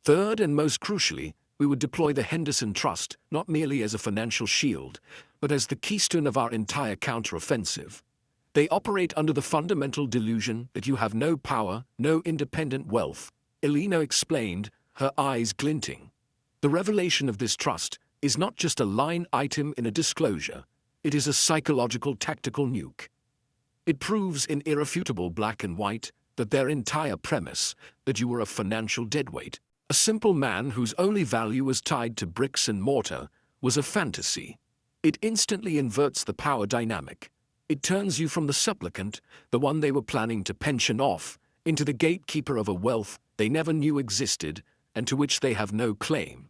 Third, and most crucially, we would deploy the Henderson Trust not merely as a financial shield, but as the keystone of our entire counteroffensive. They operate under the fundamental delusion that you have no power, no independent wealth, Elena explained, her eyes glinting. The revelation of this trust is not just a line item in a disclosure, it is a psychological tactical nuke. It proves in irrefutable black and white that their entire premise, that you were a financial deadweight, a simple man whose only value was tied to bricks and mortar, was a fantasy. It instantly inverts the power dynamic. It turns you from the supplicant, the one they were planning to pension off, into the gatekeeper of a wealth they never knew existed and to which they have no claim.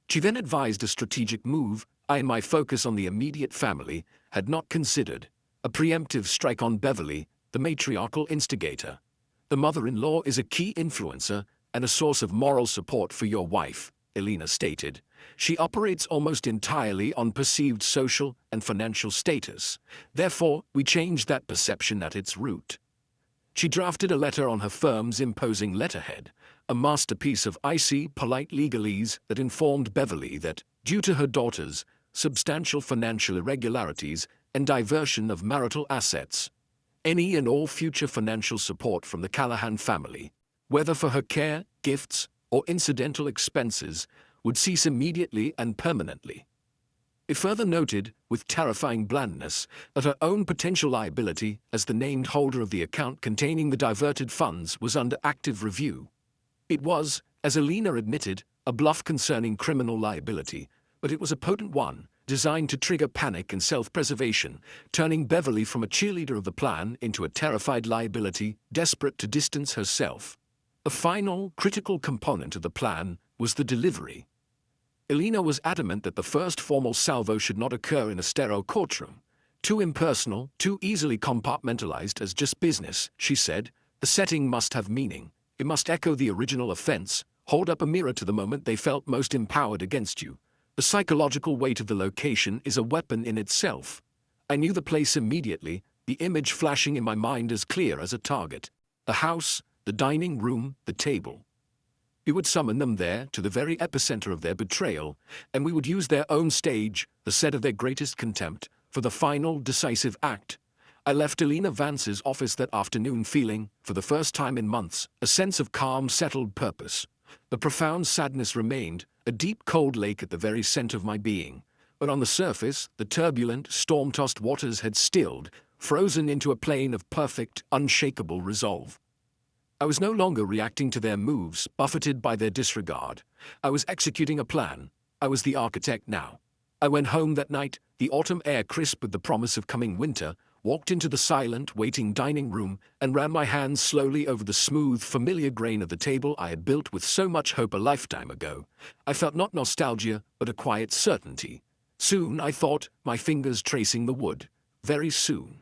She then advised a strategic move I, in my focus on the immediate family, had not considered: a preemptive strike on Beverly, the matriarchal instigator. The mother-in-law is a key influencer and a source of moral support for your wife, Elena stated. She operates almost entirely on perceived social and financial status. Therefore, we changed that perception at its root. She drafted a letter on her firm's imposing letterhead, a masterpiece of icy, polite legalese that informed Beverly that, due to her daughter's substantial financial irregularities and diversion of marital assets, any and all future financial support from the Callahan family, whether for her care, gifts, or incidental expenses, would cease immediately and permanently. It further noted, with terrifying blandness, that her own potential liability as the named holder of the account containing the diverted funds was under active review. It was, as Elena admitted, a bluff concerning criminal liability, but it was a potent one, designed to trigger panic and self-preservation, turning Beverly from a cheerleader of the plan into a terrified liability, desperate to distance herself. A final, critical component of the plan was the delivery. Elena was adamant that the first formal salvo should not occur in a sterile courtroom. Too impersonal, too easily compartmentalized as just business, she said. The setting must have meaning. It must echo the original offense, hold up a mirror to the moment they felt most empowered against you. The psychological weight of the location is a weapon in itself. I knew the place immediately, the image flashing in my mind as clear as a target. The house, the dining room, the table. We would summon them there to the very epicenter of their betrayal, and we would use their own stage, the set of their greatest contempt, for the final, decisive act. I left Elena Vance's office that afternoon feeling, for the first time in months, a sense of calm, settled purpose. The profound sadness remained, a deep cold lake at the very center of my being, but on the surface, the turbulent, storm-tossed waters had stilled, frozen into a plain of perfect, unshakable resolve. I was no longer reacting to their moves, buffeted by their disregard. I was executing a plan. I was the architect now. I went home that night, the autumn air crisp with the promise of coming winter, walked into the silent, waiting dining room, and ran my hands slowly over the smooth, familiar grain of the table I had built with so much hope a lifetime ago. I felt not nostalgia, but a quiet certainty. Soon, I thought, my fingers tracing the wood. Very soon.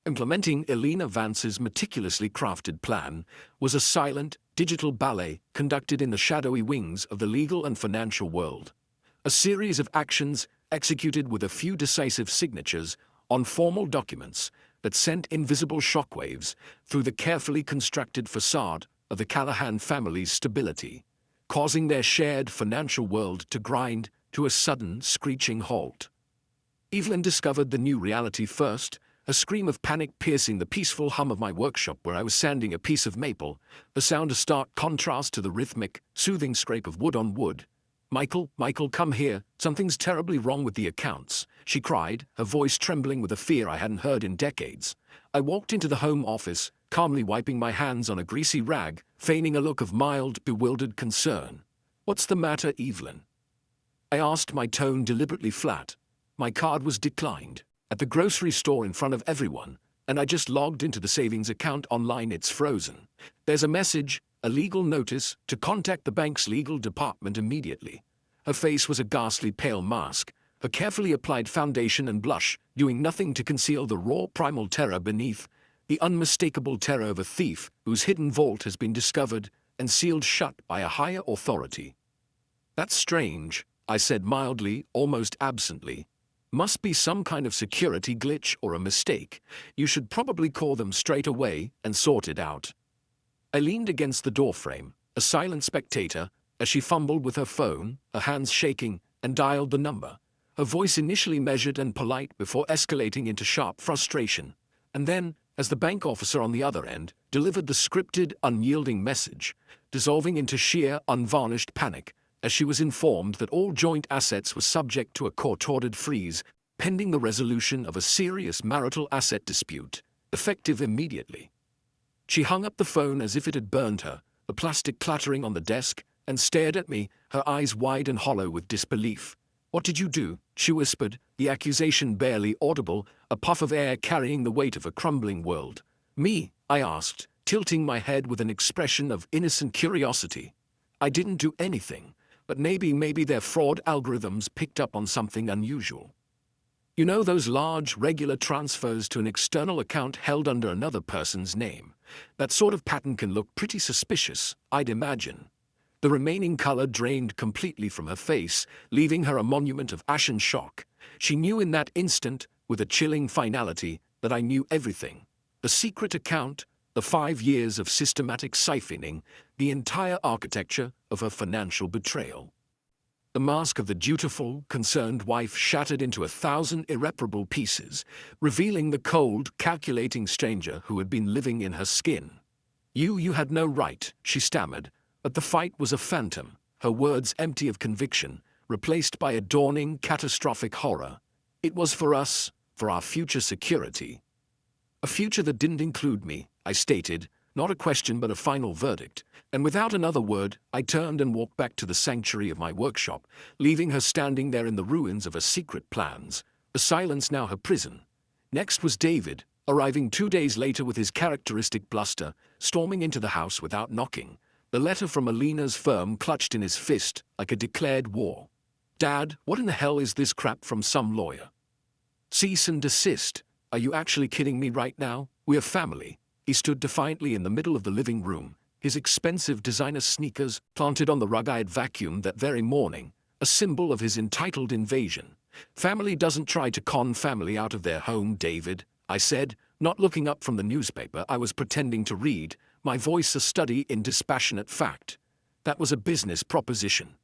Implementing Elena Vance's meticulously crafted plan was a silent, digital ballet conducted in the shadowy wings of the legal and financial world. A series of actions executed with a few decisive signatures on formal documents that sent invisible shockwaves through the carefully constructed facade of the Callahan family's stability, causing their shared financial world to grind to a sudden, screeching halt. Evelyn discovered the new reality first, a scream of panic piercing the peaceful hum of my workshop where I was sanding a piece of maple, the sound a stark contrast to the rhythmic, soothing scrape of wood on wood. Michael, come here, something's terribly wrong with the accounts," she cried, her voice trembling with a fear I hadn't heard in decades. I walked into the home office, calmly wiping my hands on a greasy rag, feigning a look of mild, bewildered concern. "What's the matter, Evelyn?" I asked, my tone deliberately flat. My card was declined. At the grocery store in front of everyone, and I just logged into the savings account online. It's frozen. There's a message, a legal notice, to contact the bank's legal department immediately. Her face was a ghastly pale mask, her carefully applied foundation and blush doing nothing to conceal the raw primal terror beneath, the unmistakable terror of a thief whose hidden vault has been discovered and sealed shut by a higher authority. "That's strange," I said mildly, almost absently. "Must be some kind of security glitch or a mistake. You should probably call them straight away and sort it out." I leaned against the doorframe, a silent spectator, as she fumbled with her phone, her hands shaking, and dialed the number. Her voice initially measured and polite before escalating into sharp frustration. And then, as the bank officer on the other end delivered the scripted, unyielding message, dissolving into sheer, unvarnished panic, as she was informed that all joint assets were subject to a court-ordered freeze, pending the resolution of a serious marital asset dispute, effective immediately. She hung up the phone as if it had burned her, the plastic clattering on the desk, and stared at me, her eyes wide and hollow with disbelief. "What did you do?" she whispered, the accusation barely audible, a puff of air carrying the weight of a crumbling world. "Me?" I asked, tilting my head with an expression of innocent curiosity. "I didn't do anything, but maybe their fraud algorithms picked up on something unusual. You know those large, regular transfers to an external account held under another person's name? That sort of pattern can look pretty suspicious, I'd imagine." The remaining color drained completely from her face, leaving her a monument of ashen shock. She knew in that instant, with a chilling finality, that I knew everything. The secret account, the 5 years of systematic siphoning, the entire architecture of her financial betrayal. The mask of the dutiful, concerned wife shattered into 1,000 irreparable pieces, revealing the cold, calculating stranger who had been living in her skin. You had no right," she stammered, but the fight was a phantom, her words empty of conviction, replaced by a dawning, catastrophic horror. "It was for us, for our future security." "A future that didn't include me," I stated, not a question but a final verdict, and without another word, I turned and walked back to the sanctuary of my workshop, leaving her standing there in the ruins of her secret plans, the silence now her prison. Next was David, arriving 2 days later with his characteristic bluster, storming into the house without knocking, the letter from Alina's firm clutched in his fist like a declared war. "Dad, what in the hell is this crap from some lawyer? Cease and desist. Are you actually kidding me right now? We're family." He stood defiantly in the middle of the living room, his expensive designer sneakers planted on the rug I had vacuumed that very morning, a symbol of his entitled invasion. "Family doesn't try to con family out of their home, David," I said, not looking up from the newspaper I was pretending to read, my voice a study in dispassionate fact. "That was a business proposition.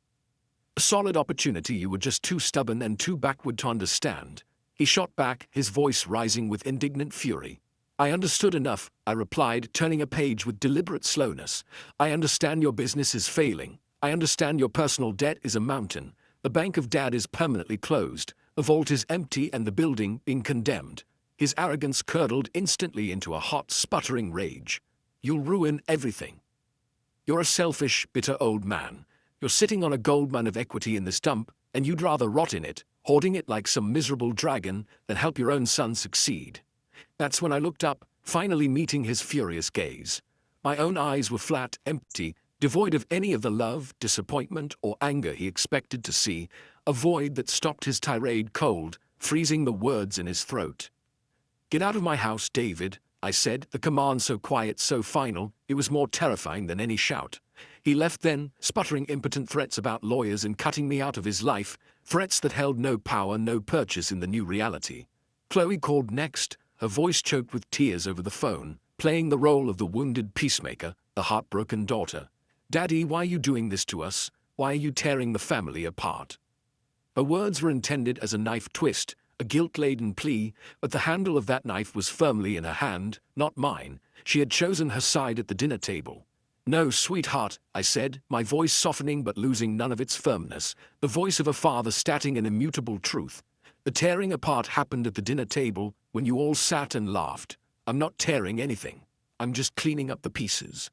A solid opportunity you were just too stubborn and too backward to understand." He shot back, his voice rising with indignant fury. "I understood enough," I replied, turning a page with deliberate slowness. "I understand your business is failing. I understand your personal debt is a mountain. The bank of Dad is permanently closed. The vault is empty and the building being condemned." His arrogance curdled instantly into a hot, sputtering rage. "You'll ruin everything. You're a selfish, bitter old man. You're sitting on a goldmine of equity in this dump, and you'd rather rot in it, hoarding it like some miserable dragon, than help your own son succeed." That's when I looked up, finally meeting his furious gaze. My own eyes were flat, empty, devoid of any of the love, disappointment, or anger he expected to see, a void that stopped his tirade cold, freezing the words in his throat. "Get out of my house, David," I said, the command so quiet, so final, it was more terrifying than any shout. He left then, sputtering impotent threats about lawyers and cutting me out of his life, threats that held no power, no purchase in the new reality. Chloe called next, her voice choked with tears over the phone, playing the role of the wounded peacemaker, the heartbroken daughter. "Daddy, why are you doing this to us? Why are you tearing the family apart?" Her words were intended as a knife twist, a guilt-laden plea, but the handle of that knife was firmly in her hand, not mine. She had chosen her side at the dinner table. "No, sweetheart," I said, my voice softening but losing none of its firmness, the voice of a father stating an immutable truth. "The tearing apart happened at the dinner table, when you all sat and laughed. I'm not tearing anything. I'm just cleaning up the pieces."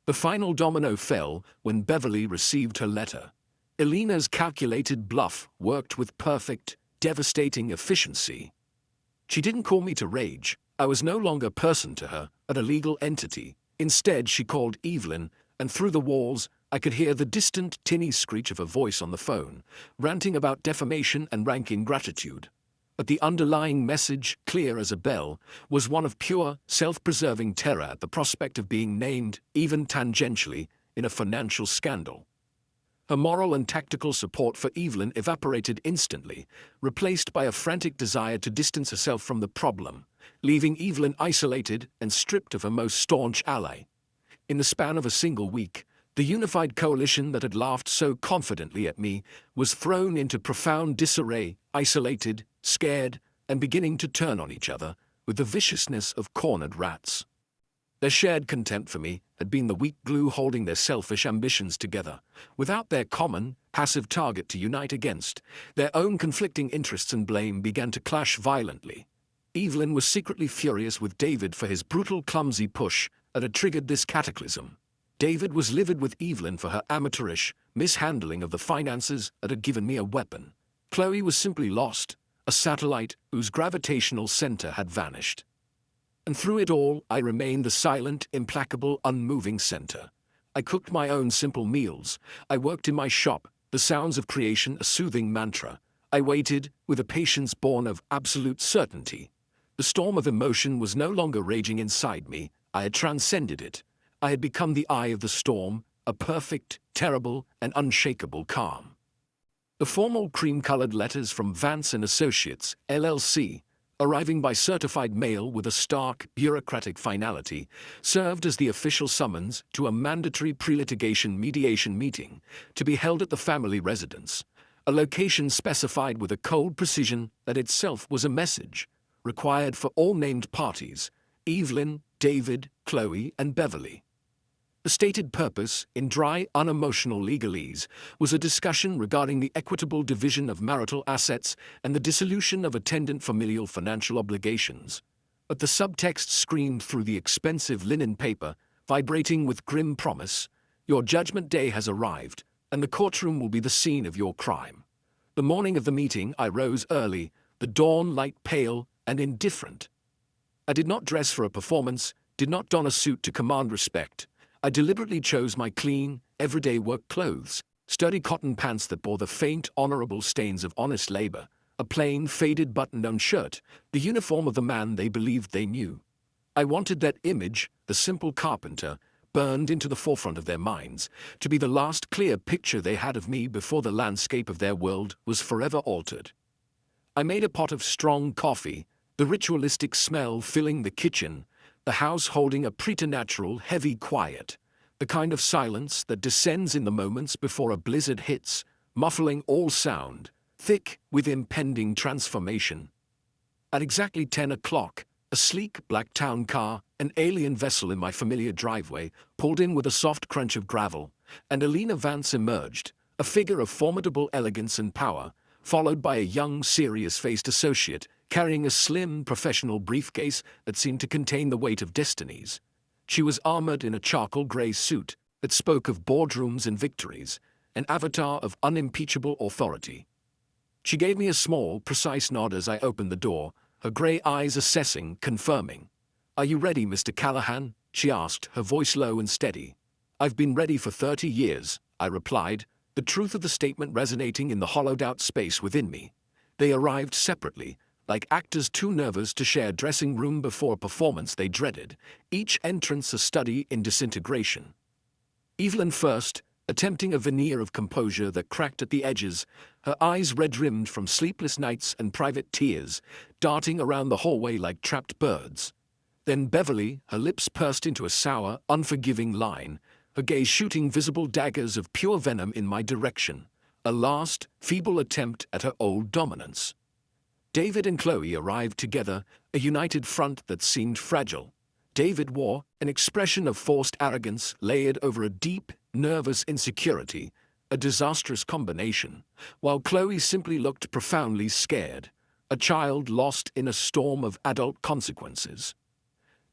The final domino fell when Beverly received her letter. Elena's calculated bluff worked with perfect, devastating efficiency. She didn't call me to rage. I was no longer a person to her, but a legal entity. Instead, she called Evelyn, and through the walls, I could hear the distant, tinny screech of her voice on the phone, ranting about defamation and rank ingratitude. But the underlying message, clear as a bell, was one of pure, self-preserving terror at the prospect of being named, even tangentially, in a financial scandal. Her moral and tactical support for Evelyn evaporated instantly, replaced by a frantic desire to distance herself from the problem, leaving Evelyn isolated and stripped of her most staunch ally. In the span of a single week, the unified coalition that had laughed so confidently at me was thrown into profound disarray, isolated, scared, and beginning to turn on each other with the viciousness of cornered rats. Their shared contempt for me had been the weak glue holding their selfish ambitions together. Without their common, passive target to unite against, their own conflicting interests and blame began to clash violently. Evelyn was secretly furious with David for his brutal, clumsy push that had triggered this cataclysm. David was livid with Evelyn for her amateurish mishandling of the finances that had given me a weapon. Chloe was simply lost, a satellite whose gravitational center had vanished. And through it all, I remained the silent, implacable, unmoving center. I cooked my own simple meals. I worked in my shop, the sounds of creation a soothing mantra. I waited, with a patience born of absolute certainty. The storm of emotion was no longer raging inside me. I had transcended it. I had become the eye of the storm, a perfect, terrible, and unshakable calm. The formal cream-colored letters from Vance & Associates, LLC, arriving by certified mail with a stark, bureaucratic finality, served as the official summons to a mandatory pre-litigation mediation meeting to be held at the family residence, a location specified with a cold precision that itself was a message, required for all named parties, Evelyn, David, Chloe, and Beverly. The stated purpose, in dry, unemotional legalese, was a discussion regarding the equitable division of marital assets and the dissolution of attendant familial financial obligations. But the subtext screamed through the expensive linen paper, vibrating with grim promise: your judgment day has arrived, and the courtroom will be the scene of your crime. The morning of the meeting, I rose early, the dawn light pale and indifferent. I did not dress for a performance, did not don a suit to command respect. I deliberately chose my clean, everyday work clothes, sturdy cotton pants that bore the faint, honorable stains of honest labor, a plain, faded button-down shirt, the uniform of the man they believed they knew. I wanted that image, the simple carpenter, burned into the forefront of their minds, to be the last clear picture they had of me before the landscape of their world was forever altered. I made a pot of strong coffee, the ritualistic smell filling the kitchen, the house holding a preternatural, heavy quiet, the kind of silence that descends in the moments before a blizzard hits, muffling all sound, thick with impending transformation. At exactly 10 o'clock, a sleek black town car, an alien vessel in my familiar driveway, pulled in with a soft crunch of gravel, and Alina Vance emerged, a figure of formidable elegance and power, followed by a young, serious-faced associate, carrying a slim, professional briefcase that seemed to contain the weight of destinies. She was armored in a charcoal gray suit that spoke of boardrooms and victories, an avatar of unimpeachable authority. She gave me a small, precise nod as I opened the door, her gray eyes assessing, confirming. "Are you ready, Mr. Callahan?" she asked, her voice low and steady. "I've been ready for 30 years, I replied, the truth of the statement resonating in the hollowed-out space within me. They arrived separately, like actors too nervous to share a dressing room before a performance they dreaded, each entrance a study in disintegration. Evelyn first, attempting a veneer of composure that cracked at the edges, her eyes red-rimmed from sleepless nights and private tears, darting around the hallway like trapped birds. Then Beverly, her lips pursed into a sour, unforgiving line, her gaze shooting visible daggers of pure venom in my direction, a last, feeble attempt at her old dominance. David and Chloe arrived together, a united front that seemed fragile. David wore an expression of forced arrogance layered over a deep, nervous insecurity, a disastrous combination, while Chloe simply looked profoundly scared, a child lost in a storm of adult consequences.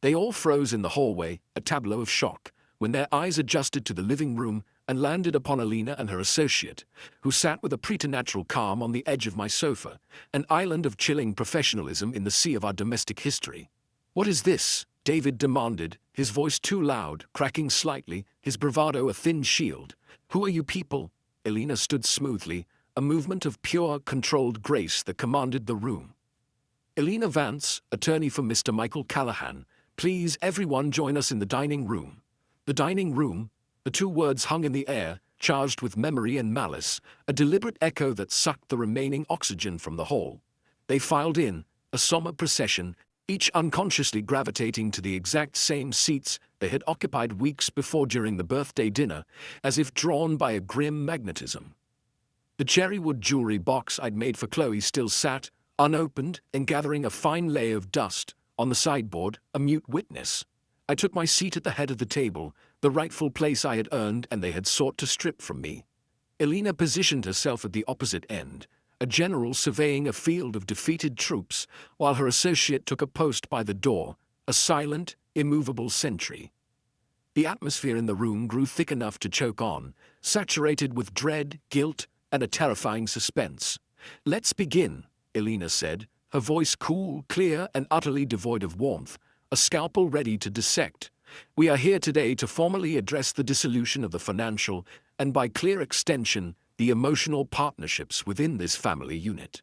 They all froze in the hallway, a tableau of shock, when their eyes adjusted to the living room and landed upon Alina and her associate, who sat with a preternatural calm on the edge of my sofa, an island of chilling professionalism in the sea of our domestic history. "What is this?" David demanded, his voice too loud, cracking slightly, his bravado a thin shield. "Who are you people?" Alina stood smoothly, a movement of pure, controlled grace that commanded the room. "Alina Vance, attorney for Mr. Michael Callahan. Please everyone join us in the dining room." The dining room, the two words hung in the air, charged with memory and malice, a deliberate echo that sucked the remaining oxygen from the hall. They filed in, a somber procession, each unconsciously gravitating to the exact same seats they had occupied weeks before during the birthday dinner, as if drawn by a grim magnetism. The cherrywood jewelry box I'd made for Chloe still sat, unopened and gathering a fine layer of dust, on the sideboard, a mute witness. I took my seat at the head of the table, the rightful place I had earned and they had sought to strip from me. Alina positioned herself at the opposite end, a general surveying a field of defeated troops, while her associate took a post by the door, a silent, immovable sentry. The atmosphere in the room grew thick enough to choke on, saturated with dread, guilt, and a terrifying suspense. "Let's begin," Alina said, her voice cool, clear, and utterly devoid of warmth, a scalpel ready to dissect. "We are here today to formally address the dissolution of the financial, and by clear extension, the emotional partnerships within this family unit.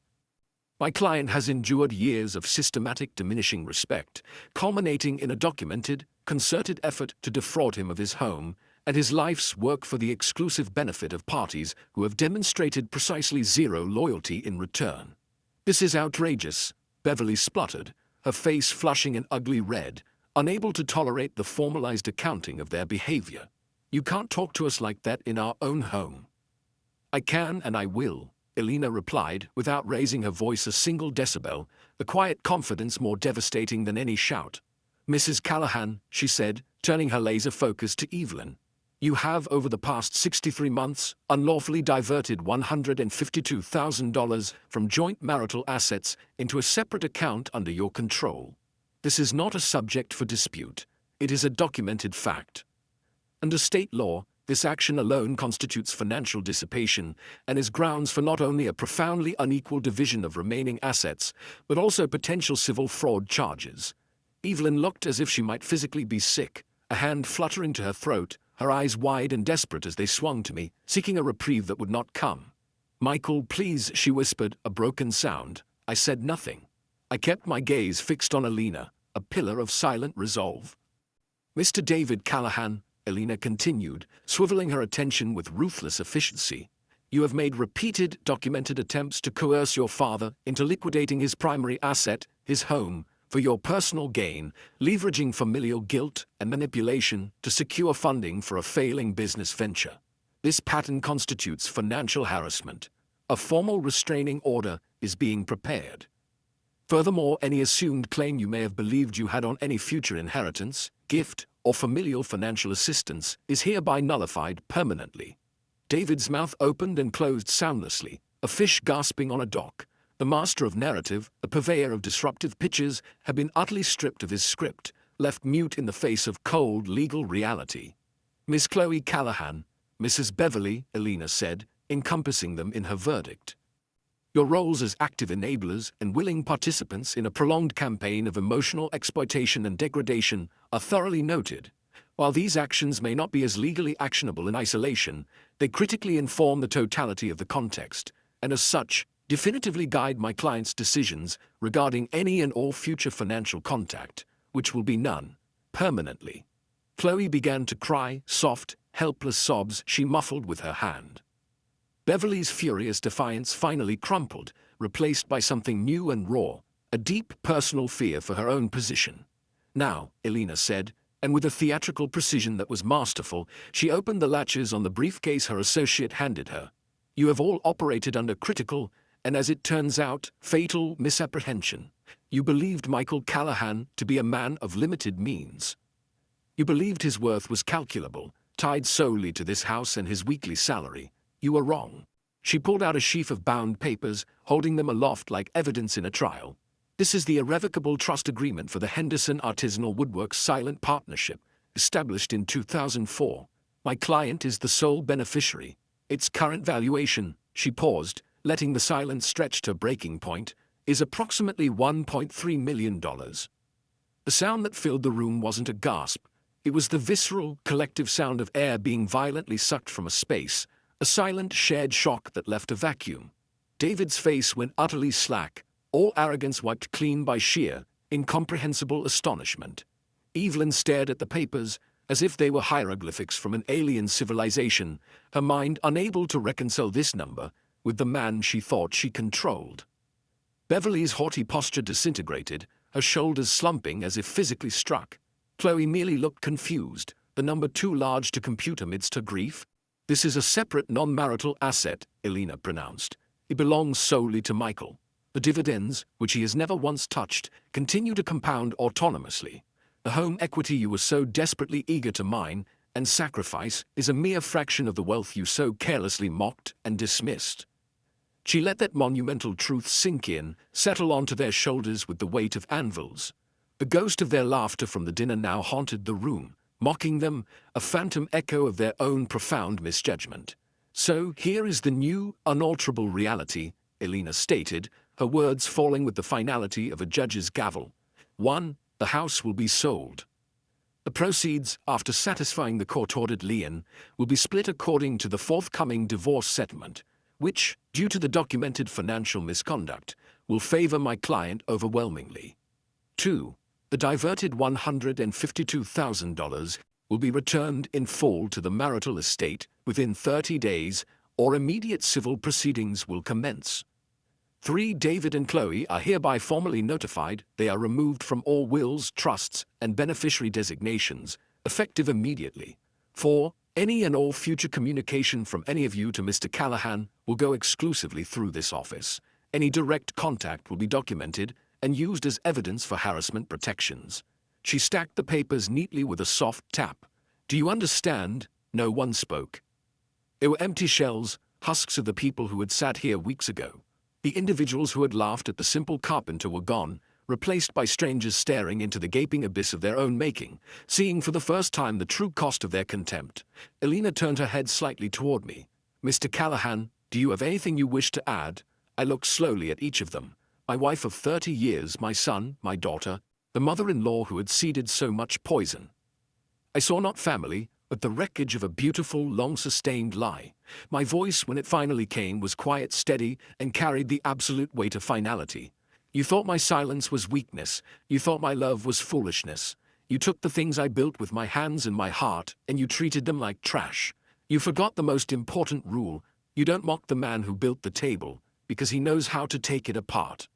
My client has endured years of systematic diminishing respect, culminating in a documented, concerted effort to defraud him of his home and his life's work for the exclusive benefit of parties who have demonstrated precisely zero loyalty in return. This is outrageous," Beverly spluttered, her face flushing an ugly red, unable to tolerate the formalized accounting of their behavior. "You can't talk to us like that in our own home." "I can and I will," Alina replied, without raising her voice a single decibel, a quiet confidence more devastating than any shout. "Mrs. Callahan," she said, turning her laser focus to Evelyn, "you have, over the past 63 months, unlawfully diverted $152,000 from joint marital assets into a separate account under your control. This is not a subject for dispute. It is a documented fact. Under state law, this action alone constitutes financial dissipation and is grounds for not only a profoundly unequal division of remaining assets, but also potential civil fraud charges." Evelyn looked as if she might physically be sick, a hand fluttering to her throat, her eyes wide and desperate as they swung to me, seeking a reprieve that would not come. "Michael, please," she whispered, a broken sound. I said nothing. I kept my gaze fixed on Alina, a pillar of silent resolve. "Mr. David Callahan," Alina continued, swiveling her attention with ruthless efficiency, "you have made repeated, documented attempts to coerce your father into liquidating his primary asset, his home, for your personal gain, leveraging familial guilt and manipulation to secure funding for a failing business venture. This pattern constitutes financial harassment. A formal restraining order is being prepared. Furthermore, any assumed claim you may have believed you had on any future inheritance, gift, or familial financial assistance is hereby nullified permanently." David's mouth opened and closed soundlessly, a fish gasping on a dock. The master of narrative, the purveyor of disruptive pitches, had been utterly stripped of his script, left mute in the face of cold legal reality. "Miss Chloe Callahan, Mrs. Beverly," Alina said, encompassing them in her verdict. "Your roles as active enablers and willing participants in a prolonged campaign of emotional exploitation and degradation are thoroughly noted. While these actions may not be as legally actionable in isolation, they critically inform the totality of the context, and as such, definitively guide my client's decisions regarding any and all future financial contact, which will be none, permanently." Chloe began to cry, soft, helpless sobs she muffled with her hand. Beverly's furious defiance finally crumpled, replaced by something new and raw, a deep personal fear for her own position. "Now," Alina said, and with a theatrical precision that was masterful, she opened the latches on the briefcase her associate handed her. "You have all operated under critical, and as it turns out, fatal misapprehension. You believed Michael Callahan to be a man of limited means. You believed his worth was calculable, tied solely to this house and his weekly salary. You were wrong." She pulled out a sheaf of bound papers, holding them aloft like evidence in a trial. "This is the irrevocable trust agreement for the Henderson Artisanal Woodworks Silent Partnership, established in 2004. My client is the sole beneficiary. Its current valuation, she paused, letting the silence stretch to breaking point, is approximately $1.3 million. The sound that filled the room wasn't a gasp. It was the visceral, collective sound of air being violently sucked from a space, a silent, shared shock that left a vacuum. David's face went utterly slack, all arrogance wiped clean by sheer, incomprehensible astonishment. Evelyn stared at the papers, as if they were hieroglyphics from an alien civilization, her mind unable to reconcile this number with the man she thought she controlled. Beverly's haughty posture disintegrated, her shoulders slumping as if physically struck. Chloe merely looked confused, the number too large to compute amidst her grief. "This is a separate non-marital asset," Elena pronounced. "It belongs solely to Michael. The dividends, which he has never once touched, continue to compound autonomously. The home equity you were so desperately eager to mine and sacrifice is a mere fraction of the wealth you so carelessly mocked and dismissed." She let that monumental truth sink in, settle onto their shoulders with the weight of anvils. The ghost of their laughter from the dinner now haunted the room, mocking them, a phantom echo of their own profound misjudgment. "So here is the new, unalterable reality," Elena stated, her words falling with the finality of a judge's gavel. 1. The house will be sold. The proceeds, after satisfying the court-ordered lien, will be split according to the forthcoming divorce settlement, which, due to the documented financial misconduct, will favor my client overwhelmingly. 2. The diverted $152,000 will be returned in full to the marital estate within 30 days, or immediate civil proceedings will commence. 3. David and Chloe are hereby formally notified they are removed from all wills, trusts, and beneficiary designations, effective immediately. 4. Any and all future communication from any of you to Mr. Callahan will go exclusively through this office. Any direct contact will be documented and used as evidence for harassment protections. She stacked the papers neatly with a soft tap. "Do you understand?" No one spoke. They were empty shells, husks of the people who had sat here weeks ago. The individuals who had laughed at the simple carpenter were gone, replaced by strangers staring into the gaping abyss of their own making, seeing for the first time the true cost of their contempt. Elena turned her head slightly toward me. "Mr. Callahan, do you have anything you wish to add?" I looked slowly at each of them. My wife of 30 years, my son, my daughter, the mother-in-law who had seeded so much poison. I saw not family, but the wreckage of a beautiful, long-sustained lie. My voice, when it finally came, was quiet, steady, and carried the absolute weight of finality. "You thought my silence was weakness. You thought my love was foolishness. You took the things I built with my hands and my heart, and you treated them like trash. You forgot the most important rule. You don't mock the man who built the table, because he knows how to take it apart."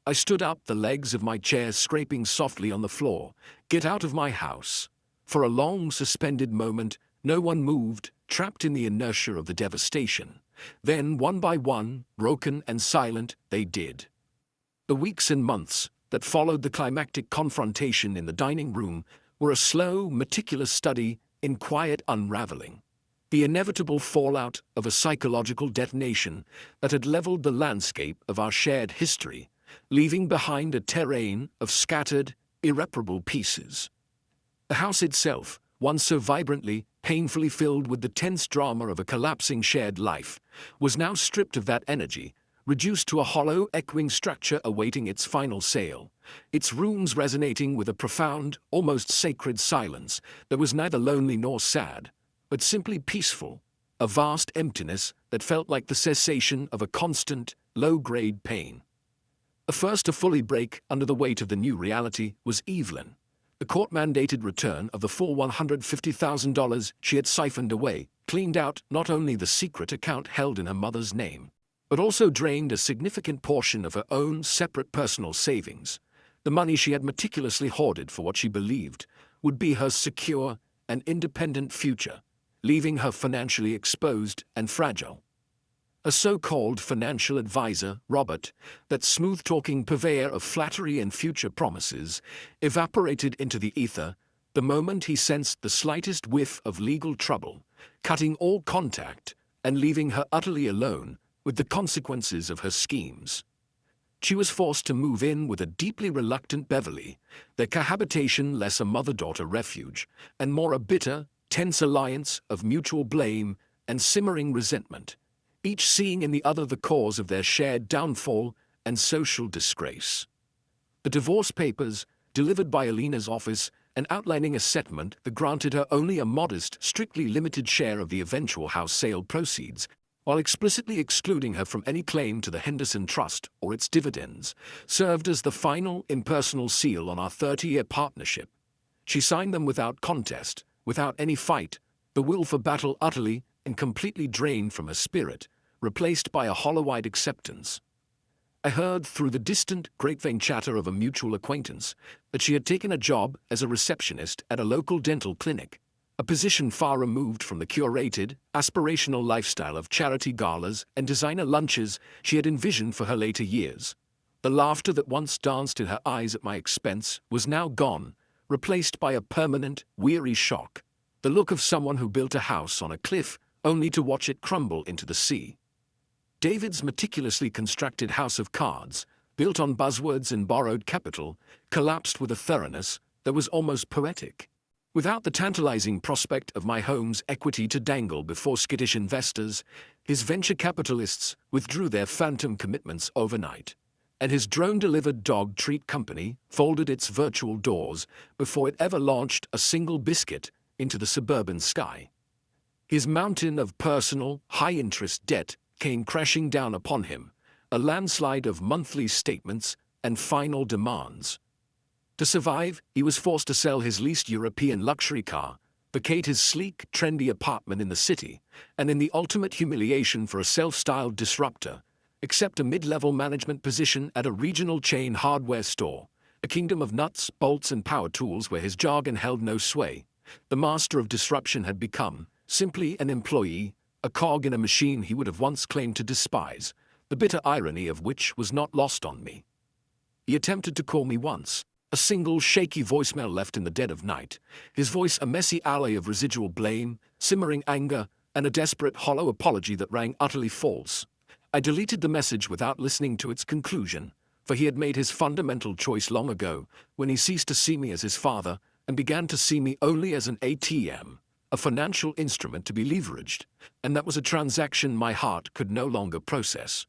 I stood up, the legs of my chair scraping softly on the floor. "Get out of my house." For a long, suspended moment, no one moved, trapped in the inertia of the devastation. Then, one by one, broken and silent, they did. The weeks and months that followed the climactic confrontation in the dining room were a slow, meticulous study in quiet unraveling. The inevitable fallout of a psychological detonation that had leveled the landscape of our shared history, leaving behind a terrain of scattered, irreparable pieces. The house itself, once so vibrantly, painfully filled with the tense drama of a collapsing shared life, was now stripped of that energy, reduced to a hollow, echoing structure awaiting its final sale, its rooms resonating with a profound, almost sacred silence that was neither lonely nor sad, but simply peaceful, a vast emptiness that felt like the cessation of a constant, low-grade pain. The first to fully break under the weight of the new reality was Evelyn. The court-mandated return of the full $150,000 she had siphoned away cleaned out not only the secret account held in her mother's name, but also drained a significant portion of her own separate personal savings, the money she had meticulously hoarded for what she believed would be her secure and independent future, leaving her financially exposed and fragile. A so-called financial advisor, Robert, that smooth-talking purveyor of flattery and future promises, evaporated into the ether the moment he sensed the slightest whiff of legal trouble, cutting all contact and leaving her utterly alone with the consequences of her schemes. She was forced to move in with a deeply reluctant Beverly, their cohabitation less a mother-daughter refuge, and more a bitter, tense alliance of mutual blame and simmering resentment, each seeing in the other the cause of their shared downfall and social disgrace. The divorce papers, delivered by Alina's office and outlining a settlement that granted her only a modest, strictly limited share of the eventual house sale proceeds, while explicitly excluding her from any claim to the Henderson Trust or its dividends, served as the final impersonal seal on our 30-year partnership. She signed them without contest, without any fight, the will for battle utterly and completely drained from her spirit, replaced by a hollow-eyed acceptance. I heard through the distant, grapevine chatter of a mutual acquaintance that she had taken a job as a receptionist at a local dental clinic, a position far removed from the curated, aspirational lifestyle of charity galas and designer lunches she had envisioned for her later years. The laughter that once danced in her eyes at my expense was now gone, replaced by a permanent, weary shock, the look of someone who built a house on a cliff only to watch it crumble into the sea. David's meticulously constructed house of cards, built on buzzwords and borrowed capital, collapsed with a thoroughness that was almost poetic. Without the tantalizing prospect of my home's equity to dangle before skittish investors, his venture capitalists withdrew their phantom commitments overnight, and his drone-delivered dog treat company folded its virtual doors before it ever launched a single biscuit into the suburban sky. His mountain of personal, high-interest debt came crashing down upon him, a landslide of monthly statements and final demands. To survive, he was forced to sell his leased European luxury car, vacate his sleek, trendy apartment in the city, and in the ultimate humiliation for a self-styled disruptor, accept a mid-level management position at a regional chain hardware store, a kingdom of nuts, bolts, and power tools where his jargon held no sway. The master of disruption had become, simply an employee, a cog in a machine he would have once claimed to despise, the bitter irony of which was not lost on me. He attempted to call me once, a single shaky voicemail left in the dead of night, his voice a messy alley of residual blame, simmering anger, and a desperate hollow apology that rang utterly false. I deleted the message without listening to its conclusion, for he had made his fundamental choice long ago when he ceased to see me as his father and began to see me only as an ATM, a financial instrument to be leveraged, and that was a transaction my heart could no longer process.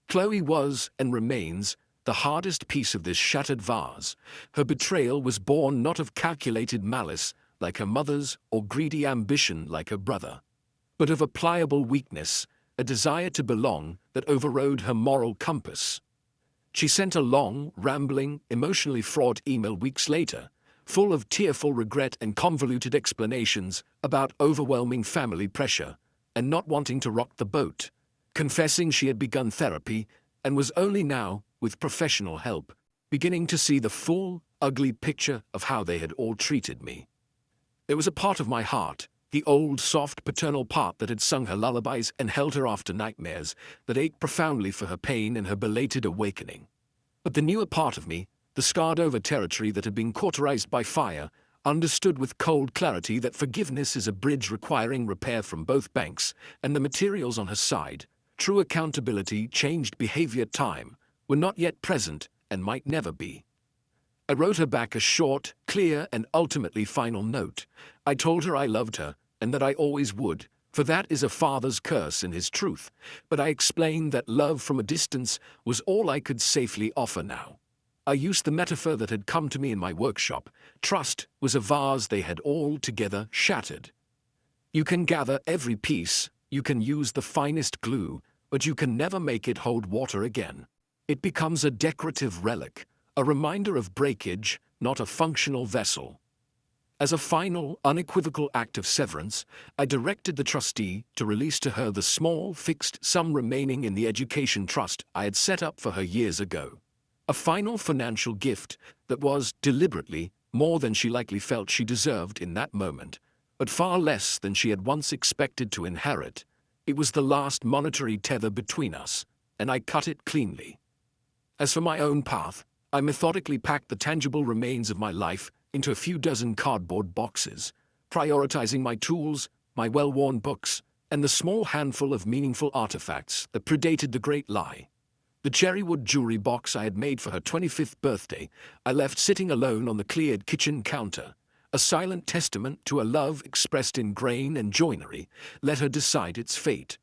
Chloe was, and remains, the hardest piece of this shattered vase. Her betrayal was born not of calculated malice, like her mother's, or greedy ambition like her brother, but of a pliable weakness, a desire to belong that overrode her moral compass. She sent a long, rambling, emotionally fraught email weeks later, full of tearful regret and convoluted explanations about overwhelming family pressure and not wanting to rock the boat, confessing she had begun therapy and was only now, with professional help, beginning to see the full, ugly picture of how they had all treated me. There was a part of my heart, the old, soft, paternal part that had sung her lullabies and held her after nightmares, that ached profoundly for her pain and her belated awakening. But the newer part of me, the scarred-over territory that had been cauterized by fire, understood with cold clarity that forgiveness is a bridge requiring repair from both banks, and the materials on her side, true accountability, changed behavior, time, were not yet present and might never be. I wrote her back a short, clear, and ultimately final note. I told her I loved her, and that I always would, for that is a father's curse in his truth, but I explained that love from a distance was all I could safely offer now. I used the metaphor that had come to me in my workshop. Trust was a vase they had all together shattered. You can gather every piece, you can use the finest glue, but you can never make it hold water again. It becomes a decorative relic, a reminder of breakage, not a functional vessel. As a final, unequivocal act of severance, I directed the trustee to release to her the small, fixed sum remaining in the education trust I had set up for her years ago. A final financial gift that was, deliberately, more than she likely felt she deserved in that moment, but far less than she had once expected to inherit. It was the last monetary tether between us, and I cut it cleanly. As for my own path, I methodically packed the tangible remains of my life into a few dozen cardboard boxes, prioritizing my tools, my well-worn books, and the small handful of meaningful artifacts that predated the Great Lie. The cherrywood jewelry box I had made for her 25th birthday, I left sitting alone on the cleared kitchen counter. A silent testament to a love expressed in grain and joinery, let her decide its fate.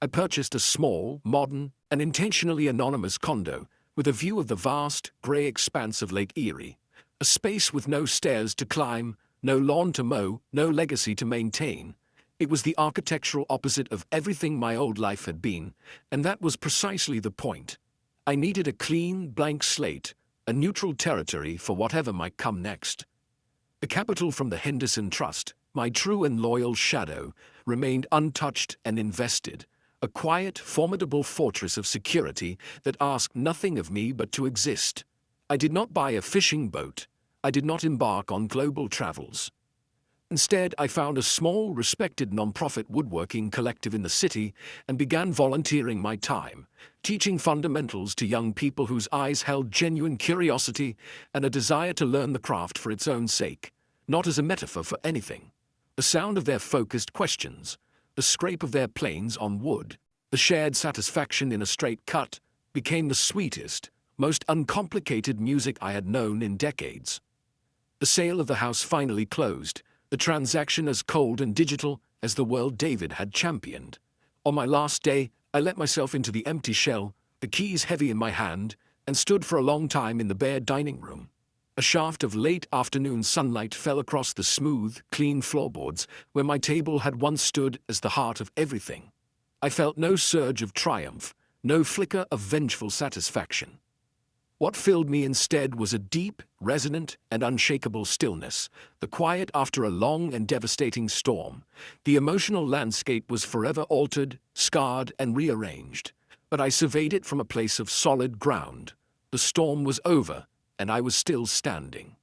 I purchased a small, modern, and intentionally anonymous condo, with a view of the vast, grey expanse of Lake Erie. A space with no stairs to climb, no lawn to mow, no legacy to maintain. It was the architectural opposite of everything my old life had been, and that was precisely the point. I needed a clean, blank slate, a neutral territory for whatever might come next. The capital from the Henderson Trust, my true and loyal shadow, remained untouched and invested, a quiet, formidable fortress of security that asked nothing of me but to exist. I did not buy a fishing boat. I did not embark on global travels. Instead, I found a small, respected non-profit woodworking collective in the city and began volunteering my time, teaching fundamentals to young people whose eyes held genuine curiosity and a desire to learn the craft for its own sake, not as a metaphor for anything. The sound of their focused questions, the scrape of their planes on wood, the shared satisfaction in a straight cut, became the sweetest, most uncomplicated music I had known in decades. The sale of the house finally closed, the transaction as cold and digital as the world David had championed. On my last day, I let myself into the empty shell, the keys heavy in my hand, and stood for a long time in the bare dining room. A shaft of late afternoon sunlight fell across the smooth, clean floorboards where my table had once stood as the heart of everything. I felt no surge of triumph, no flicker of vengeful satisfaction. What filled me instead was a deep, resonant, and unshakable stillness, the quiet after a long and devastating storm. The emotional landscape was forever altered, scarred, and rearranged, but I surveyed it from a place of solid ground. The storm was over, and I was still standing.